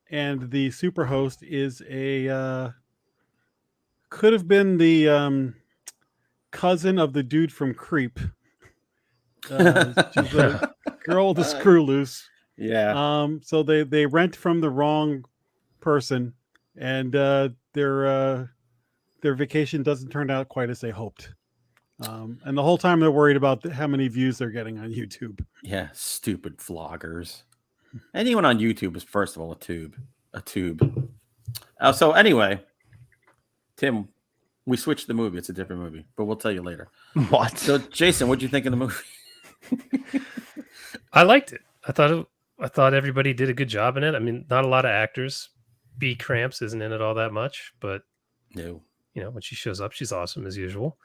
And the Superhost is could have been the cousin of the dude from Creep. She's a girl with a screw loose. Yeah. So they rent from the wrong person, and their vacation doesn't turn out quite as they hoped. And the whole time they're worried about how many views they're getting on YouTube. Yeah, stupid vloggers. Anyone on YouTube is, first of all, a tube. So anyway, Tim, we switched the movie. It's a different movie, but we'll tell you later. What? So, Jason, what'd you think of the movie? I liked it. I thought everybody did a good job in it. I mean, not a lot of actors. B. Cramps isn't in it all that much, but no, when she shows up, she's awesome as usual.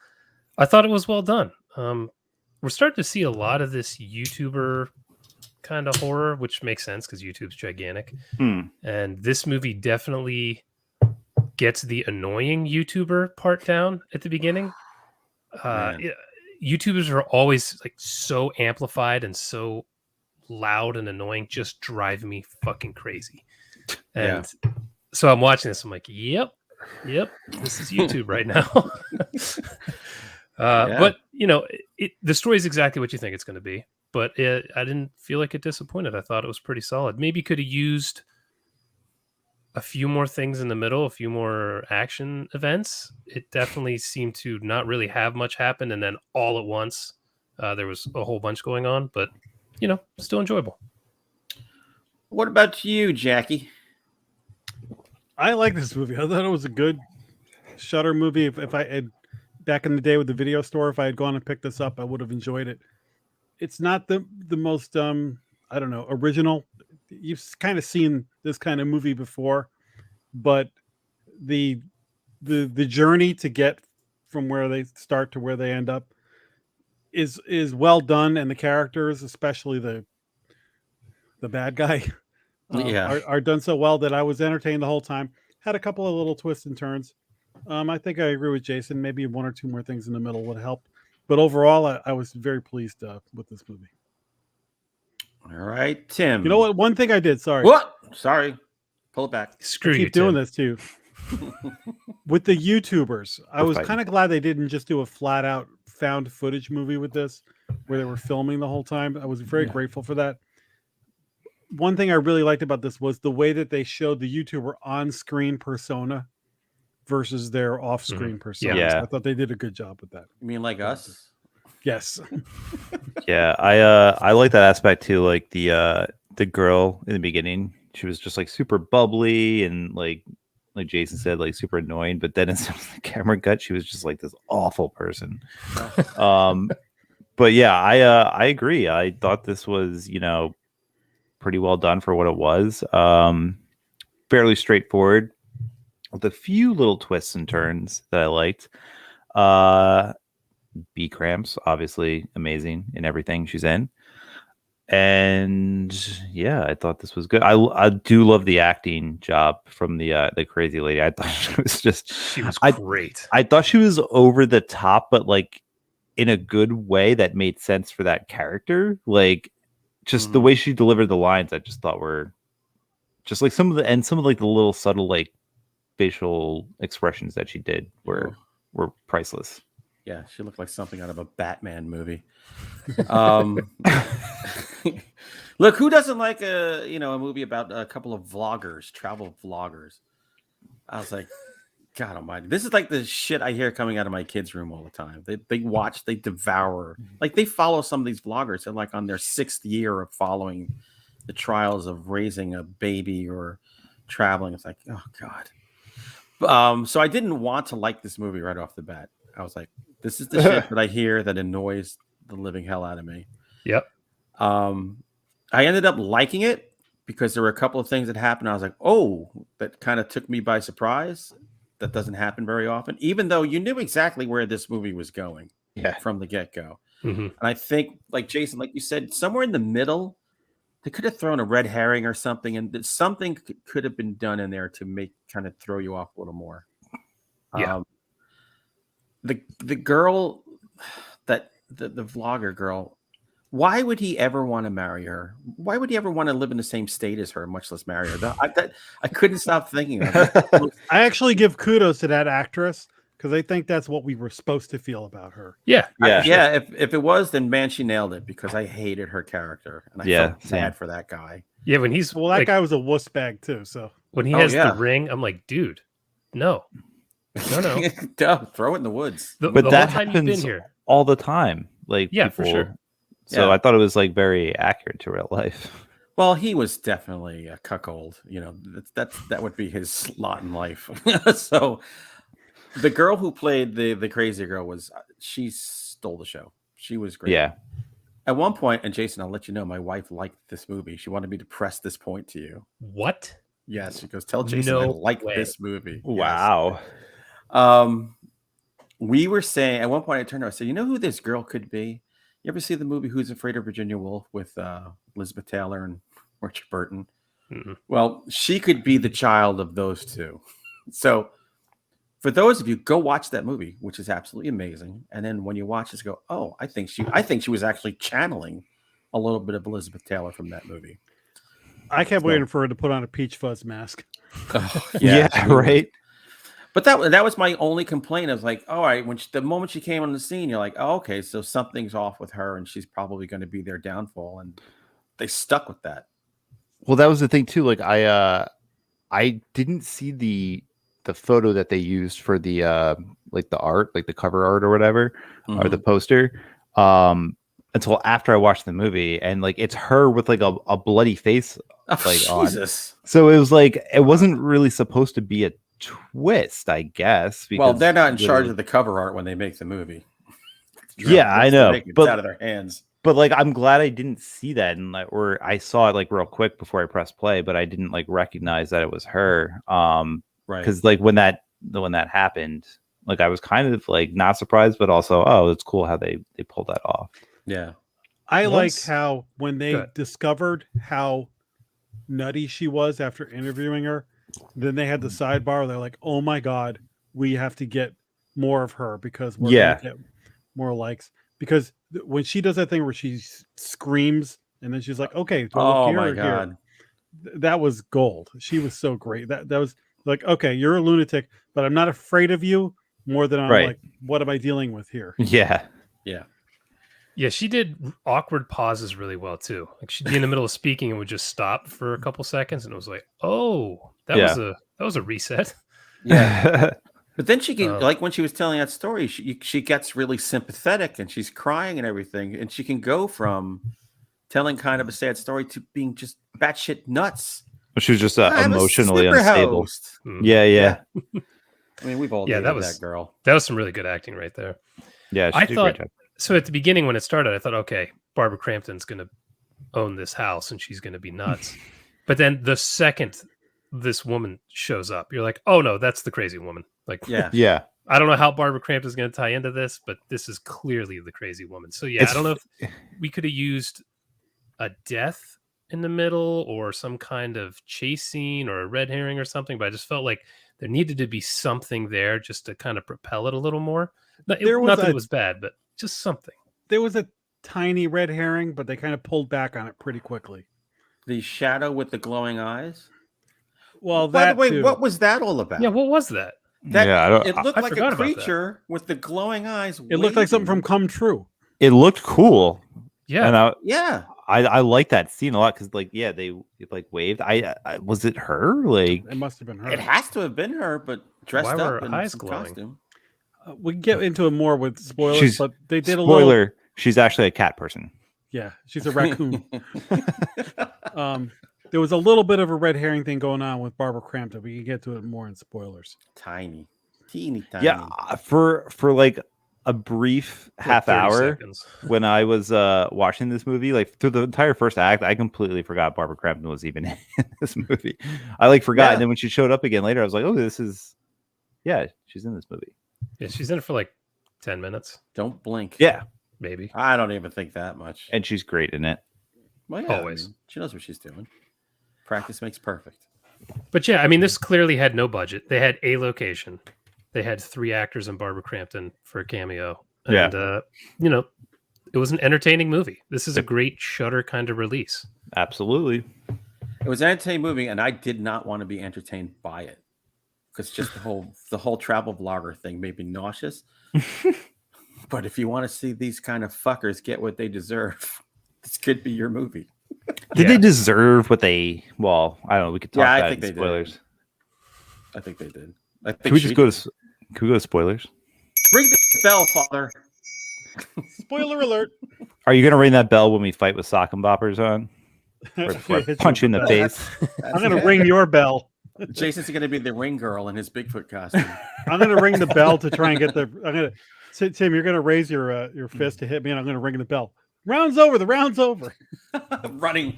I thought it was well done. We're starting to see a lot of this YouTuber kind of horror, which makes sense because YouTube's gigantic. And this movie definitely gets the annoying YouTuber part down at the beginning. YouTubers are always like so amplified and so loud and annoying, just drive me fucking crazy. And so I'm watching this, I'm like, yep, this is YouTube right now. But the story is exactly what you think it's going to be, but I didn't feel like it disappointed. I thought it was pretty solid. Maybe could have used a few more things in the middle, a few more action events. It definitely seemed to not really have much happen, and then all at once there was a whole bunch going on, but still enjoyable. What about you, Jackie? I like this movie. I thought it was a good Shudder movie. If I had back in the day with the video store, if I had gone and picked this up, I would have enjoyed it. It's not the most I don't know, original. You've kind of seen this kind of movie before, but the journey to get from where they start to where they end up is well done, and the characters, especially the bad guy, are done so well that I was entertained the whole time. Had a couple of little twists and turns. I think I agree with Jason. Maybe one or two more things in the middle would help, but overall, I was very pleased with this movie. All right, Tim. You know what? One thing I did. Sorry. What? Sorry. Pull it back. Screw you. Keep doing this too. With the YouTubers, I was kind of glad they didn't just do a flat out found footage movie with this, where they were filming the whole time. I was very grateful for that. One thing I really liked about this was the way that they showed the YouTuber on-screen persona versus their off-screen persona. Yeah. I thought they did a good job with that. You mean like us? Yes. Yeah, I like that aspect too. Like the girl in the beginning, she was just like super bubbly and like Jason said, like super annoying. But then as soon as the camera cut, she was just like this awful person. But yeah, I agree. I thought this was, pretty well done for what it was. Fairly straightforward with a few little twists and turns that I liked. B Cramps, obviously amazing in everything she's in. And yeah, I thought this was good. I do love the acting job from the crazy lady. I thought she was great. I thought she was over the top, but like in a good way that made sense for that character. Like just the way she delivered the lines, I just thought were just like some of like the little subtle like facial expressions that she did were priceless. Yeah, she looked like something out of a Batman movie. Look, who doesn't like a movie about a couple of vloggers, travel vloggers? I was like, God Almighty, this is like the shit I hear coming out of my kids' room all the time. They watch, they devour, like they follow some of these vloggers. They're like on their 6th year of following the trials of raising a baby or traveling. It's like, oh God. So I didn't want to like this movie right off the bat. I was like, this is the shit that I hear that annoys the living hell out of me. Yep. I ended up liking it because there were a couple of things that happened. I was like, oh, that kind of took me by surprise. That doesn't happen very often, even though you knew exactly where this movie was going from the get-go. Mm-hmm. And I think, like Jason, like you said, somewhere in the middle, they could have thrown a red herring or something, and something could have been done in there to kind of throw you off a little more. Yeah. The girl, the vlogger girl, why would he ever want to marry her? Why would he ever want to live in the same state as her, much less marry her? I couldn't stop thinking of it. I actually give kudos to that actress because I think that's what we were supposed to feel about her. Yeah. If it was, then man, she nailed it because I hated her character and I felt bad for that guy. Yeah, when he's that guy was a wuss bag too. So when he has the ring, I'm like, dude, no. Duh, throw it in the woods. But that happens all the time. Like, for sure. So I thought it was like very accurate to real life. Well, he was definitely a cuckold. That would be his lot in life. So the girl who played the crazy girl she stole the show. She was great. Yeah. At one point, and Jason, I'll let you know, my wife liked this movie. She wanted me to press this point to you. What? Yes, she goes, tell Jason I like this movie. Wow. Yes. We were saying at one point, I turned to her, I said, you know who this girl could be? You ever see the movie Who's Afraid of Virginia Woolf with Elizabeth Taylor and Richard Burton? Mm-hmm. Well, she could be the child of those two. So for those of you, go watch that movie, which is absolutely amazing. And then when you watch this, go, oh, I think she was actually channeling a little bit of Elizabeth Taylor from that movie. I kept waiting for her to put on a peach fuzz mask. Oh, yeah, right. But that was my only complaint. I was like, all right, the moment she came on the scene, you're like, oh, okay, so something's off with her, and she's probably going to be their downfall, and they stuck with that. Well, that was the thing too. Like I didn't see the photo that they used for the like the art, like the cover art or whatever, or the poster, until after I watched the movie, and like it's her with like a bloody face, like Jesus. On. So it was like it wasn't really supposed to be a twist, I guess. Well, they're not in charge of the cover art when they make the movie. Yeah, I know, but out of their hands. But like, I'm glad I didn't see that, and like, or I saw it like real quick before I pressed play, but I didn't like recognize that it was her. Right? Because like when that happened, like I was kind of like not surprised, but also it's cool how they pulled that off. Yeah, I like how when they discovered how nutty she was after interviewing her. Then they had the sidebar. They're like, "Oh my god, we have to get more of her because we're gonna get more likes." Because when she does that thing where she screams and then she's like, "Okay, oh my god, that was gold." She was so great. That was like, "Okay, you're a lunatic, but I'm not afraid of you more than I'm like, what am I dealing with here?" Yeah. Yeah, she did awkward pauses really well too. Like she'd be in the middle of speaking and would just stop for a couple seconds, and it was like, "Oh, that was a reset." Yeah. But then she can, like when she was telling that story, she gets really sympathetic and she's crying and everything, and she can go from telling kind of a sad story to being just batshit nuts. She was just emotionally unstable. Yeah. I mean, we've all dated that girl. That was some really good acting right there. Yeah, I thought so. At the beginning, when it started, I thought, okay, Barbara Crampton's going to own this house and she's going to be nuts. But then the second this woman shows up, you're like, oh no, that's the crazy woman. Like, yeah. I don't know how Barbara Crampton is going to tie into this, but this is clearly the crazy woman. So yeah, I don't know if we could have used a death in the middle or some kind of chase scene or a red herring or something, but I just felt like there needed to be something there just to kind of propel it a little more. Not that it was bad, but just something. There was a tiny red herring, but they kind of pulled back on it pretty quickly. The shadow with the glowing eyes. Well, by the way, what was that all about? Yeah, what was that? It looked like a creature with the glowing eyes. It looked like something from Come True. It looked cool. Yeah, and I like that scene a lot because, like, they like waved. I was it her? Like, it must have been her. It has to have been her, but dressed up in eyes some glowing? costume. We can get into it more with spoilers, but they did a spoiler. little. She's actually a cat person. Yeah, she's a raccoon. There was a little bit of a red herring thing going on with Barbara Crampton. We can get to it more in spoilers. Teeny tiny. Yeah, for like a brief half hour seconds. When I was watching this movie, like through the entire first act, I completely forgot Barbara Crampton was even in this movie. I like forgot, and then when she showed up again later, I was like, "Oh, she's in this movie." Yeah, she's in it for like 10 minutes. Don't blink. Yeah, maybe. I don't even think that much. And she's great in it. Well, yeah, always. I mean, she knows what she's doing. Practice makes perfect. But yeah, I mean, this clearly had no budget. They had a location. They had 3 actors and Barbara Crampton for a cameo. And, it was an entertaining movie. This is a great Shudder kind of release. Absolutely. It was an entertaining movie, and I did not want to be entertained by it. Because just the whole travel vlogger thing made me nauseous. But if you want to see these kind of fuckers get what they deserve, this could be your movie. Did they deserve what they? Well, I don't know. We could talk about it in spoilers. I think they did. Can we just go to? Can we go to spoilers? Ring the bell, Father. Spoiler alert! Are you going to ring that bell when we fight with sock and boppers on? Or punch you in the face? I'm going to ring your bell. Jason's going to be the ring girl in his Bigfoot costume. I'm going to ring the bell to try and get the. I'm going to Tim. You're going to raise your fist to hit me, and I'm going to ring the bell. Round's over. The round's over. running.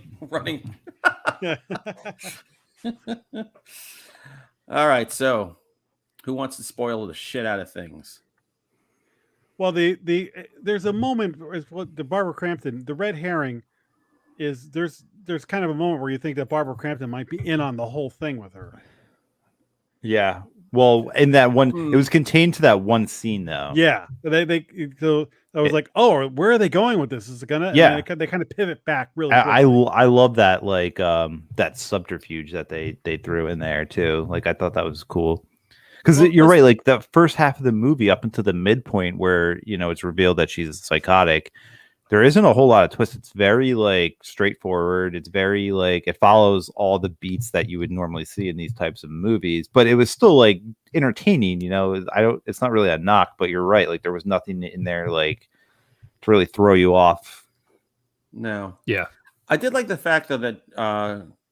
All right. So, who wants to spoil the shit out of things? Well, there's a moment what the Barbara Crampton, the red herring, is there's kind of a moment where you think that Barbara Crampton might be in on the whole thing with her. Yeah. Well, in that one, it was contained to that one scene, though. Yeah. So I was like, oh, where are they going with this? Is it gonna? Yeah. They kind of pivot back really. I love that that subterfuge that they threw in there too. Like I thought that was cool. Because you're right, like the first half of the movie up until the midpoint where, it's revealed that she's psychotic, there isn't a whole lot of twists. It's very like straightforward. It's very like it follows all the beats that you would normally see in these types of movies, but it was still like entertaining, it's not really a knock, but you're right. Like there was nothing in there like to really throw you off. No. Yeah. I did like the fact though that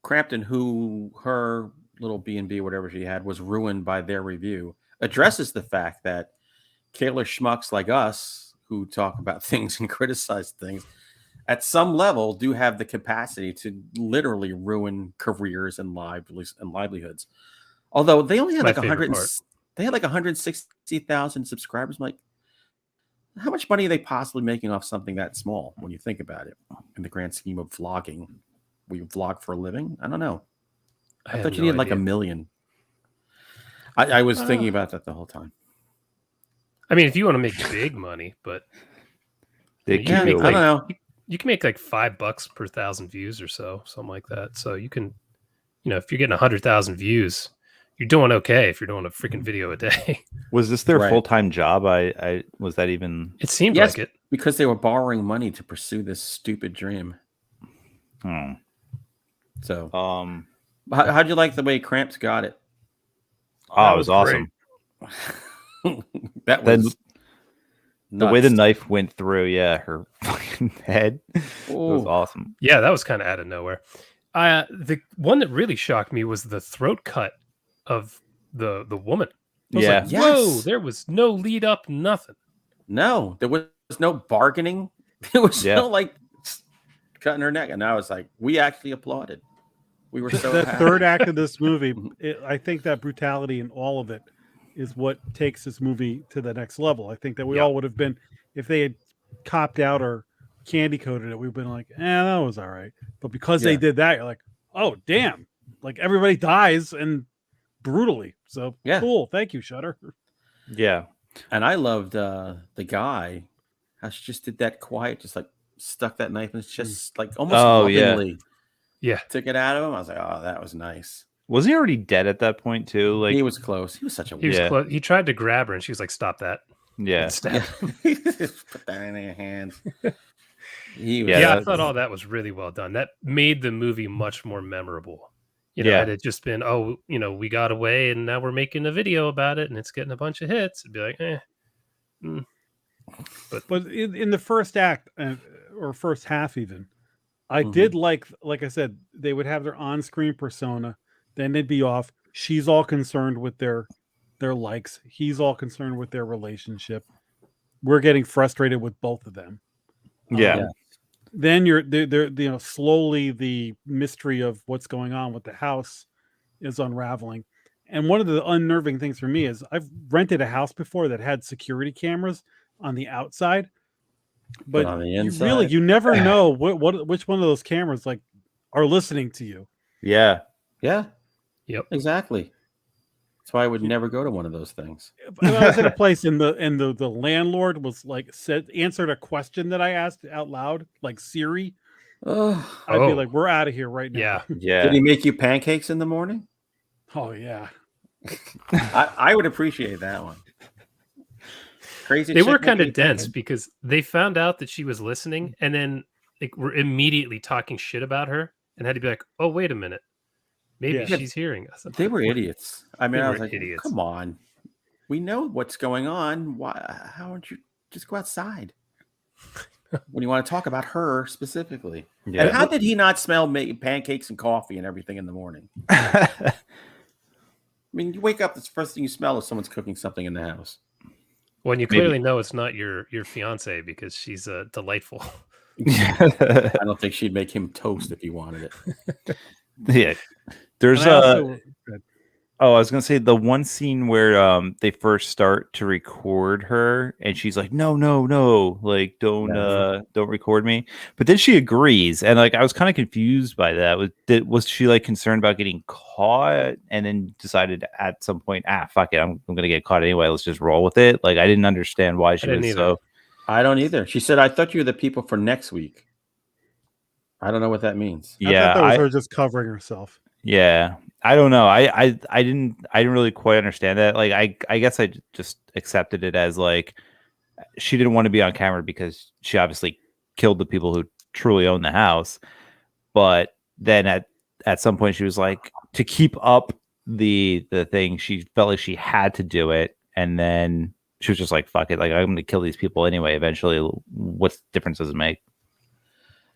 Crampton, who her little B&B, whatever she had, was ruined by their review, addresses the fact that Kayla schmucks like us who talk about things and criticize things at some level do have the capacity to literally ruin careers and livelihoods. Although they only had like 160,000 subscribers. I'm like, how much money are they possibly making off something that small when you think about it in the grand scheme of vlogging? We vlog for a living? I don't know. I thought you needed like 1 million. I was thinking about that the whole time. I mean, if you want to make big money, but I don't know. You can make like $5 per 1,000 views or so, something like that. So you can, if you're getting 100,000 views, you're doing okay. If you're doing a freaking video a day. Was this their full-time job? I was that even? It seemed like it because they were borrowing money to pursue this stupid dream. So, how'd you like the way Cramps got it? Oh, it was awesome. That Then was the way the nuts. knife went through, her fucking head. It was Ooh. awesome. Yeah, that was kind of out of nowhere. The one that really shocked me was the throat cut of the woman. I was Yeah. like, whoa, Yes. there was no lead up, nothing. No, there was no bargaining. There was Yeah. no like cutting her neck, and I was like, we actually applauded. We were so The happy. third act of this movie, I think that brutality in all of it is what takes this movie to the next level. I think that we all would have been, if they had copped out or candy coated it, we've been like, that was all right. But because they Yeah. did that, you're like, oh damn, like everybody dies and brutally. So Yeah. cool. Thank you, Shutter. Yeah. And I loved the guy how she just did that quiet, just like stuck that knife and it's just like almost lovingly Yeah. took it out of him. I was like, oh, that was nice. Was he already dead at that point too? Like He was close. He was such a He was Yeah. close. He tried to grab her and she was like, stop that. yeah. And stabbed him. Just put that in your hands. He was, Yeah, I that- thought all that was really well done. That made the movie much more memorable. Yeah. Had it just been, we got away and now we're making a video about it and it's getting a bunch of hits, it'd be like, But in the first act or first half, even, I did like I said, they would have their on-screen persona, then they'd be off. She's all concerned with their likes. He's all concerned with their relationship. We're getting frustrated with both of them. Yeah. Then they're slowly the mystery of what's going on with the house is unraveling. And one of the unnerving things for me is I've rented a house before that had security cameras on the outside, but on the you inside. you never know which one of those cameras like are listening to you. Yeah. Yeah. Yep. Exactly. That's why I would never go to one of those things. I was in a place and the landlord was like answered a question that I asked out loud, like Siri. I'd be like, we're out of here right now. yeah. Yeah. Did he make you pancakes in the morning? Oh yeah. I would appreciate that one. Crazy. They chick were making kind you of dense pancakes. because they found out that she was listening and then were immediately talking shit about her and had to be like, oh, wait a minute. Maybe Yeah. she's hearing us. They were idiots. I mean, They I were was like, idiots. come on. We know what's going on. Why? How don't you just go outside? When you want to talk about her specifically. Yeah. And how did he not smell pancakes and coffee and everything in the morning? I mean, you wake up, the first thing you smell is someone's cooking something in the house. Well, and you Maybe. clearly know it's not your fiance because she's delightful. I don't think she'd make him toast if he wanted it. Yeah. There's And I also- I was gonna say the one scene where they first start to record her and she's like, no, like don't record me. But then she agrees, and like I was kind of confused by that. Was she like concerned about getting caught and then decided at some point, fuck it, I'm gonna get caught anyway, let's just roll with it? Like I didn't understand why she didn't was either. so I don't either. She said, I thought you were the people for next week. I don't know what that means. I thought that was her just covering herself. Yeah, I don't know. I didn't really quite understand that. Like I guess I just accepted it as like she didn't want to be on camera because she obviously killed the people who truly own the house. But then at some point she was like, to keep up the thing, she felt like she had to do it, and then she was just like, fuck it, like I'm gonna kill these people anyway eventually. What difference does it make?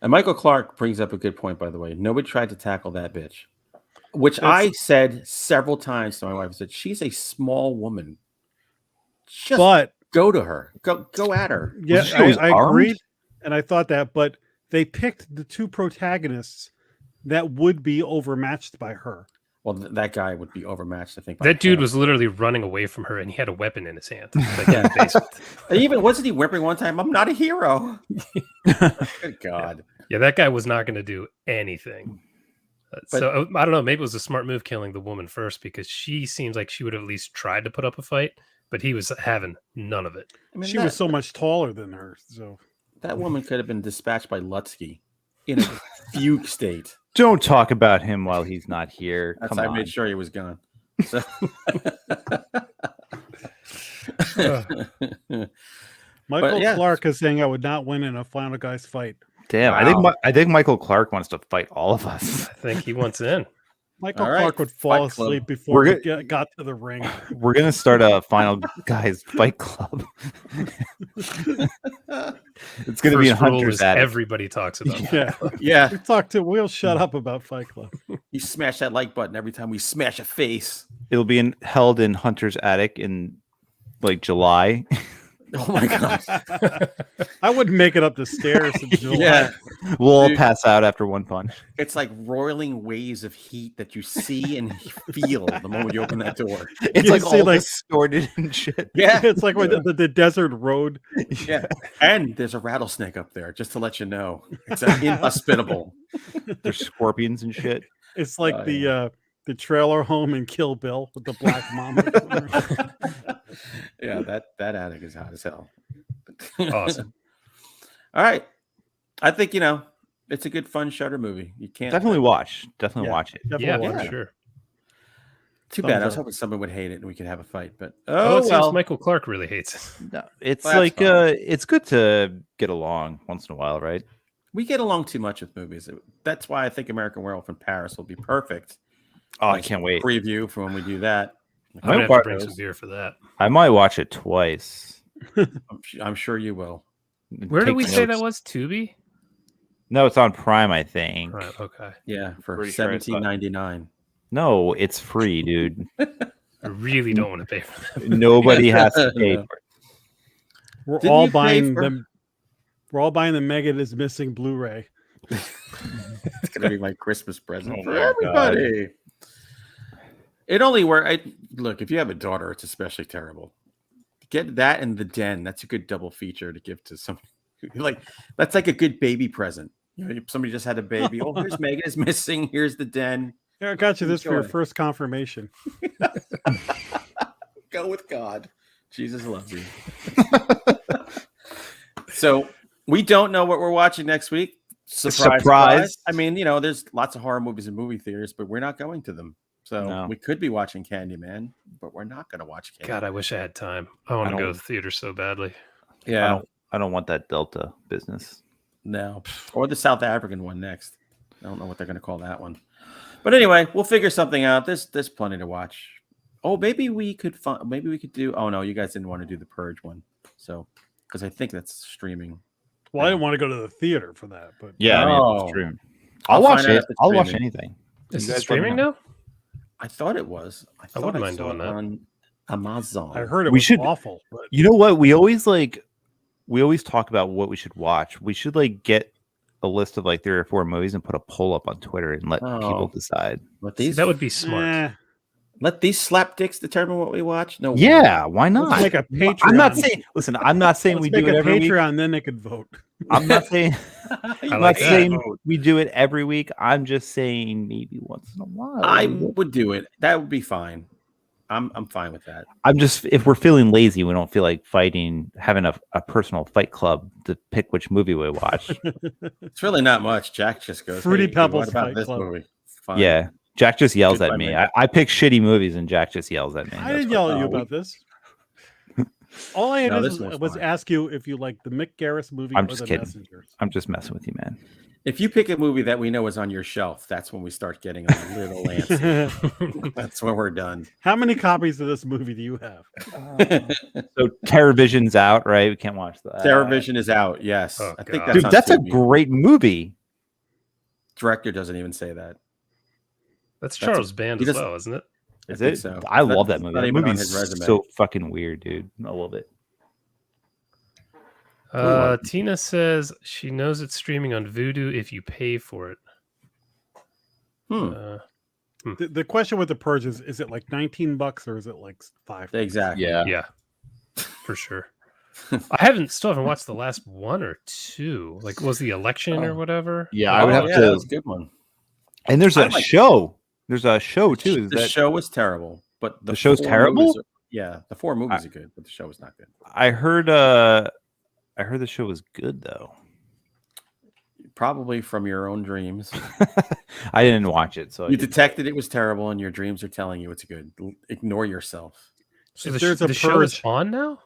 And Michael Clark brings up a good point, by the way. Nobody tried to tackle that bitch. Which I said several times to my wife. I said, she's a small woman. Just go to her. Go at her. Yeah, She was I armed? agreed, and I thought that, but they picked the two protagonists that would be overmatched by her. Well, that guy would be overmatched, I think. by That dude him. was literally running away from her and he had a weapon in his hand. Like, in the basement. Even wasn't he whimpering one time? I'm not a hero. Good God. Yeah, that guy was not going to do anything. So I don't know. Maybe it was a smart move killing the woman first because she seems like she would have at least tried to put up a fight, but he was having none of it. I mean, She was so much taller than her. So that woman could have been dispatched by Lutsky in a fugue state. Don't talk about him while he's not here. That's Come I on. made sure he was gone. So. Michael yeah. Clark is saying I would not win in a Final Guys fight. Damn, Wow. I think Michael Clark wants to fight all of us. I think he wants in. Michael All right, Clark would fall Fight Club. asleep before We're we got to the ring. We're gonna start a final guys fight club. It's gonna be in First rule Hunter's is attic. everybody talks about. Yeah. Yeah, We'll shut up about Fight Club. you smash that like button every time we smash a face. It'll be held in Hunter's attic in like July. Oh my god. I wouldn't make it up the stairs in July. Yeah, We'll all Dude. pass out after one punch. it's like roiling waves of heat that you see and feel the moment you open that door. It's You like see, all like- distorted and shit. Yeah, It's like when the desert road. yeah. And there's a rattlesnake up there, just to let you know. It's inhospitable. There's scorpions and shit. It's like Oh, the trailer home in Kill Bill with the black mama. Yeah, that attic is hot as hell. Awesome. All right. I think, it's a good fun Shudder movie. You can't Definitely watch. Definitely Yeah. watch it. Yeah, Definitely for watch it. sure. Too bad. I was Thumbs up. hoping someone would hate it and we could have a fight, but Oh, it well. seems Michael Clark really hates it. No, it's Well, that's like fine. it's good to get along once in a while, right? We get along too much with movies. That's why I think American Werewolf in Paris will be perfect. Oh, I Nice can't wait. Preview for when we do that. I'm gonna have to Bart bring knows. some beer for that. I might watch it twice. I'm sure you will. Where did Take we say notes. that was? Tubi? No, it's on Prime, I think. Right. Okay. Yeah, for Pretty sure I saw it. $17.99. No, it's free, dude. I really don't want to pay for that. Nobody has to pay No. for it. We're Didn't all you pay buying for- them. We're all buying the Megan is Missing Blu-ray. It's gonna be my Christmas present Oh for my everybody. It only works. Look, if you have a daughter, it's especially terrible. Get that and The Den. That's a good double feature to give to somebody. Like that's like a good baby present. Somebody just had a baby. Oh, here's Megan is Missing. Here's The Den. Here, I got you this for your Enjoy. first confirmation. Go with God. Jesus loves you. So we don't know what we're watching next week. Surprise. I mean, there's lots of horror movies in movie theaters, but we're not going to them. So No. we could be watching Candyman, but we're not going to watch Candyman. God, I wish I had time. I want to go don't- to the theater so badly. Yeah. I don't want that Delta business. No. Or the South African one next. I don't know what they're going to call that one. But anyway, we'll figure something out. There's plenty to watch. Oh, maybe we could do. Oh no, you guys didn't want to do the Purge one. So, because I think that's streaming. Well, I didn't want to go to the theater for that, but Yeah, I mean, Oh. it's true. I'll I'll watch find out it. if it's I'll watch streaming. anything. Is You it guys let me streaming know. now? I thought it was. I wouldn't mind saw doing it that. on Amazon. I heard it We was should- awful. But You know what? We always talk about what we should watch. We should get a list of 3 or 4 movies and put a poll up on Twitter and let people Oh. decide. Let See, these that would be smart. let these slapdicks determine what we watch. No. Yeah, why let's not? make a Patreon. I'm not saying. Listen, I'm not saying Let's we make do it a every week. Patreon, then they could vote. I'm not saying. I I'm like not that. saying we do it every week. I'm just saying maybe once in a while. I would do it. That would be fine. I'm fine with that. I'm just if we're feeling lazy, we don't feel like fighting, having a personal fight club to pick which movie we watch. It's really not much. Jack just goes, Fruity "Hey, Pebbles what about Fight this Club." movie?" Fine. Yeah, Jack just yells Good at by me. me. I pick shitty movies, and Jack just yells at me. I That's didn't what- yell at you we- about this. All I No, did this was, one's was fine. ask you if you like the Mick Garris movie I'm or just the kidding. Messengers. I'm just messing with you, man. If you pick a movie that we know is on your shelf, that's when we start getting a little antsy. That's when we're done. How many copies of this movie do you have? So Terror Vision's out, right? We can't watch that. Terror Vision is out. Yes, Oh, I think God. that's Dude, on that's a Tubi. great movie. Director doesn't even say that. That's That's Charles Band he as doesn't- well, isn't it? I Is think it? so. I love That's that movie. not That even on movie's his resume. so fucking weird, dude. I love it. Tina says she knows it's streaming on Vudu if you pay for it. Hmm. The question with the Purge is it like $19 or is it like $5? Exactly. Yeah, for sure. I still haven't watched the last one or two. Like, was the election or whatever? Yeah, I would have That to. was a good one. And there's I a like- show. There's a show too. Is The that show was terrible, but The show's 4 terrible? movies are- the 4 movies are good, but the show was not good. I heard the show was good though. Probably from your own dreams. I didn't watch it, so I You didn't- detected it was terrible, and your dreams are telling you it's good. Ignore yourself. So If there's a the show is Purge- on now?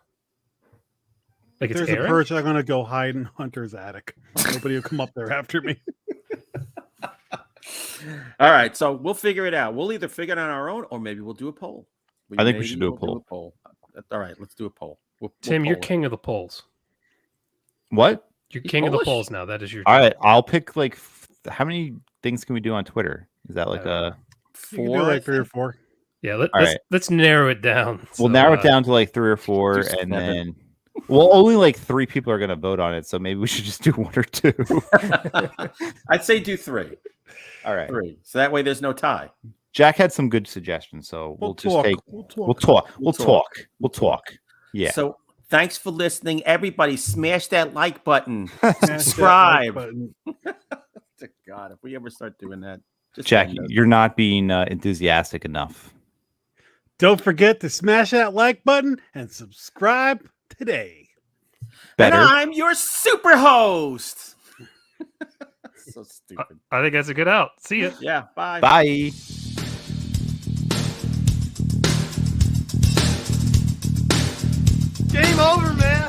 Like, If it's there's a airing? Purge, I'm going to go hide in Hunter's attic. Nobody will come up there after me. All right, so we'll figure it out. We'll either figure it out on our own, or maybe we'll do a poll. I think we should do a poll. All right, let's do a poll. Tim, you're poll it. king of the polls. What? You're He's king of the Polish. polls now. That is your. All right, I'll pick like how many things can we do on Twitter? Is that like a You can do 4? like 3 or 4. Yeah, All right. let's narrow it down. We'll So, narrow it down to like 3 or 4, do and 7. then only like 3 people are gonna vote on it. So maybe we should just do 1 or 2. I'd say do 3. All right. 3. So that way there's no tie. Jack had some good suggestions, so we'll just talk. take. We'll We'll talk. Yeah. So thanks for listening, everybody. Smash that like button. Smash that Subscribe. like button. To God, if we ever start doing that, just Jack, let me know. you're not being enthusiastic enough. Don't forget to smash that like button and subscribe today. Better. And I'm your super host. So stupid. I think that's a good out. See ya. Yeah. Bye. Bye. Game over, man.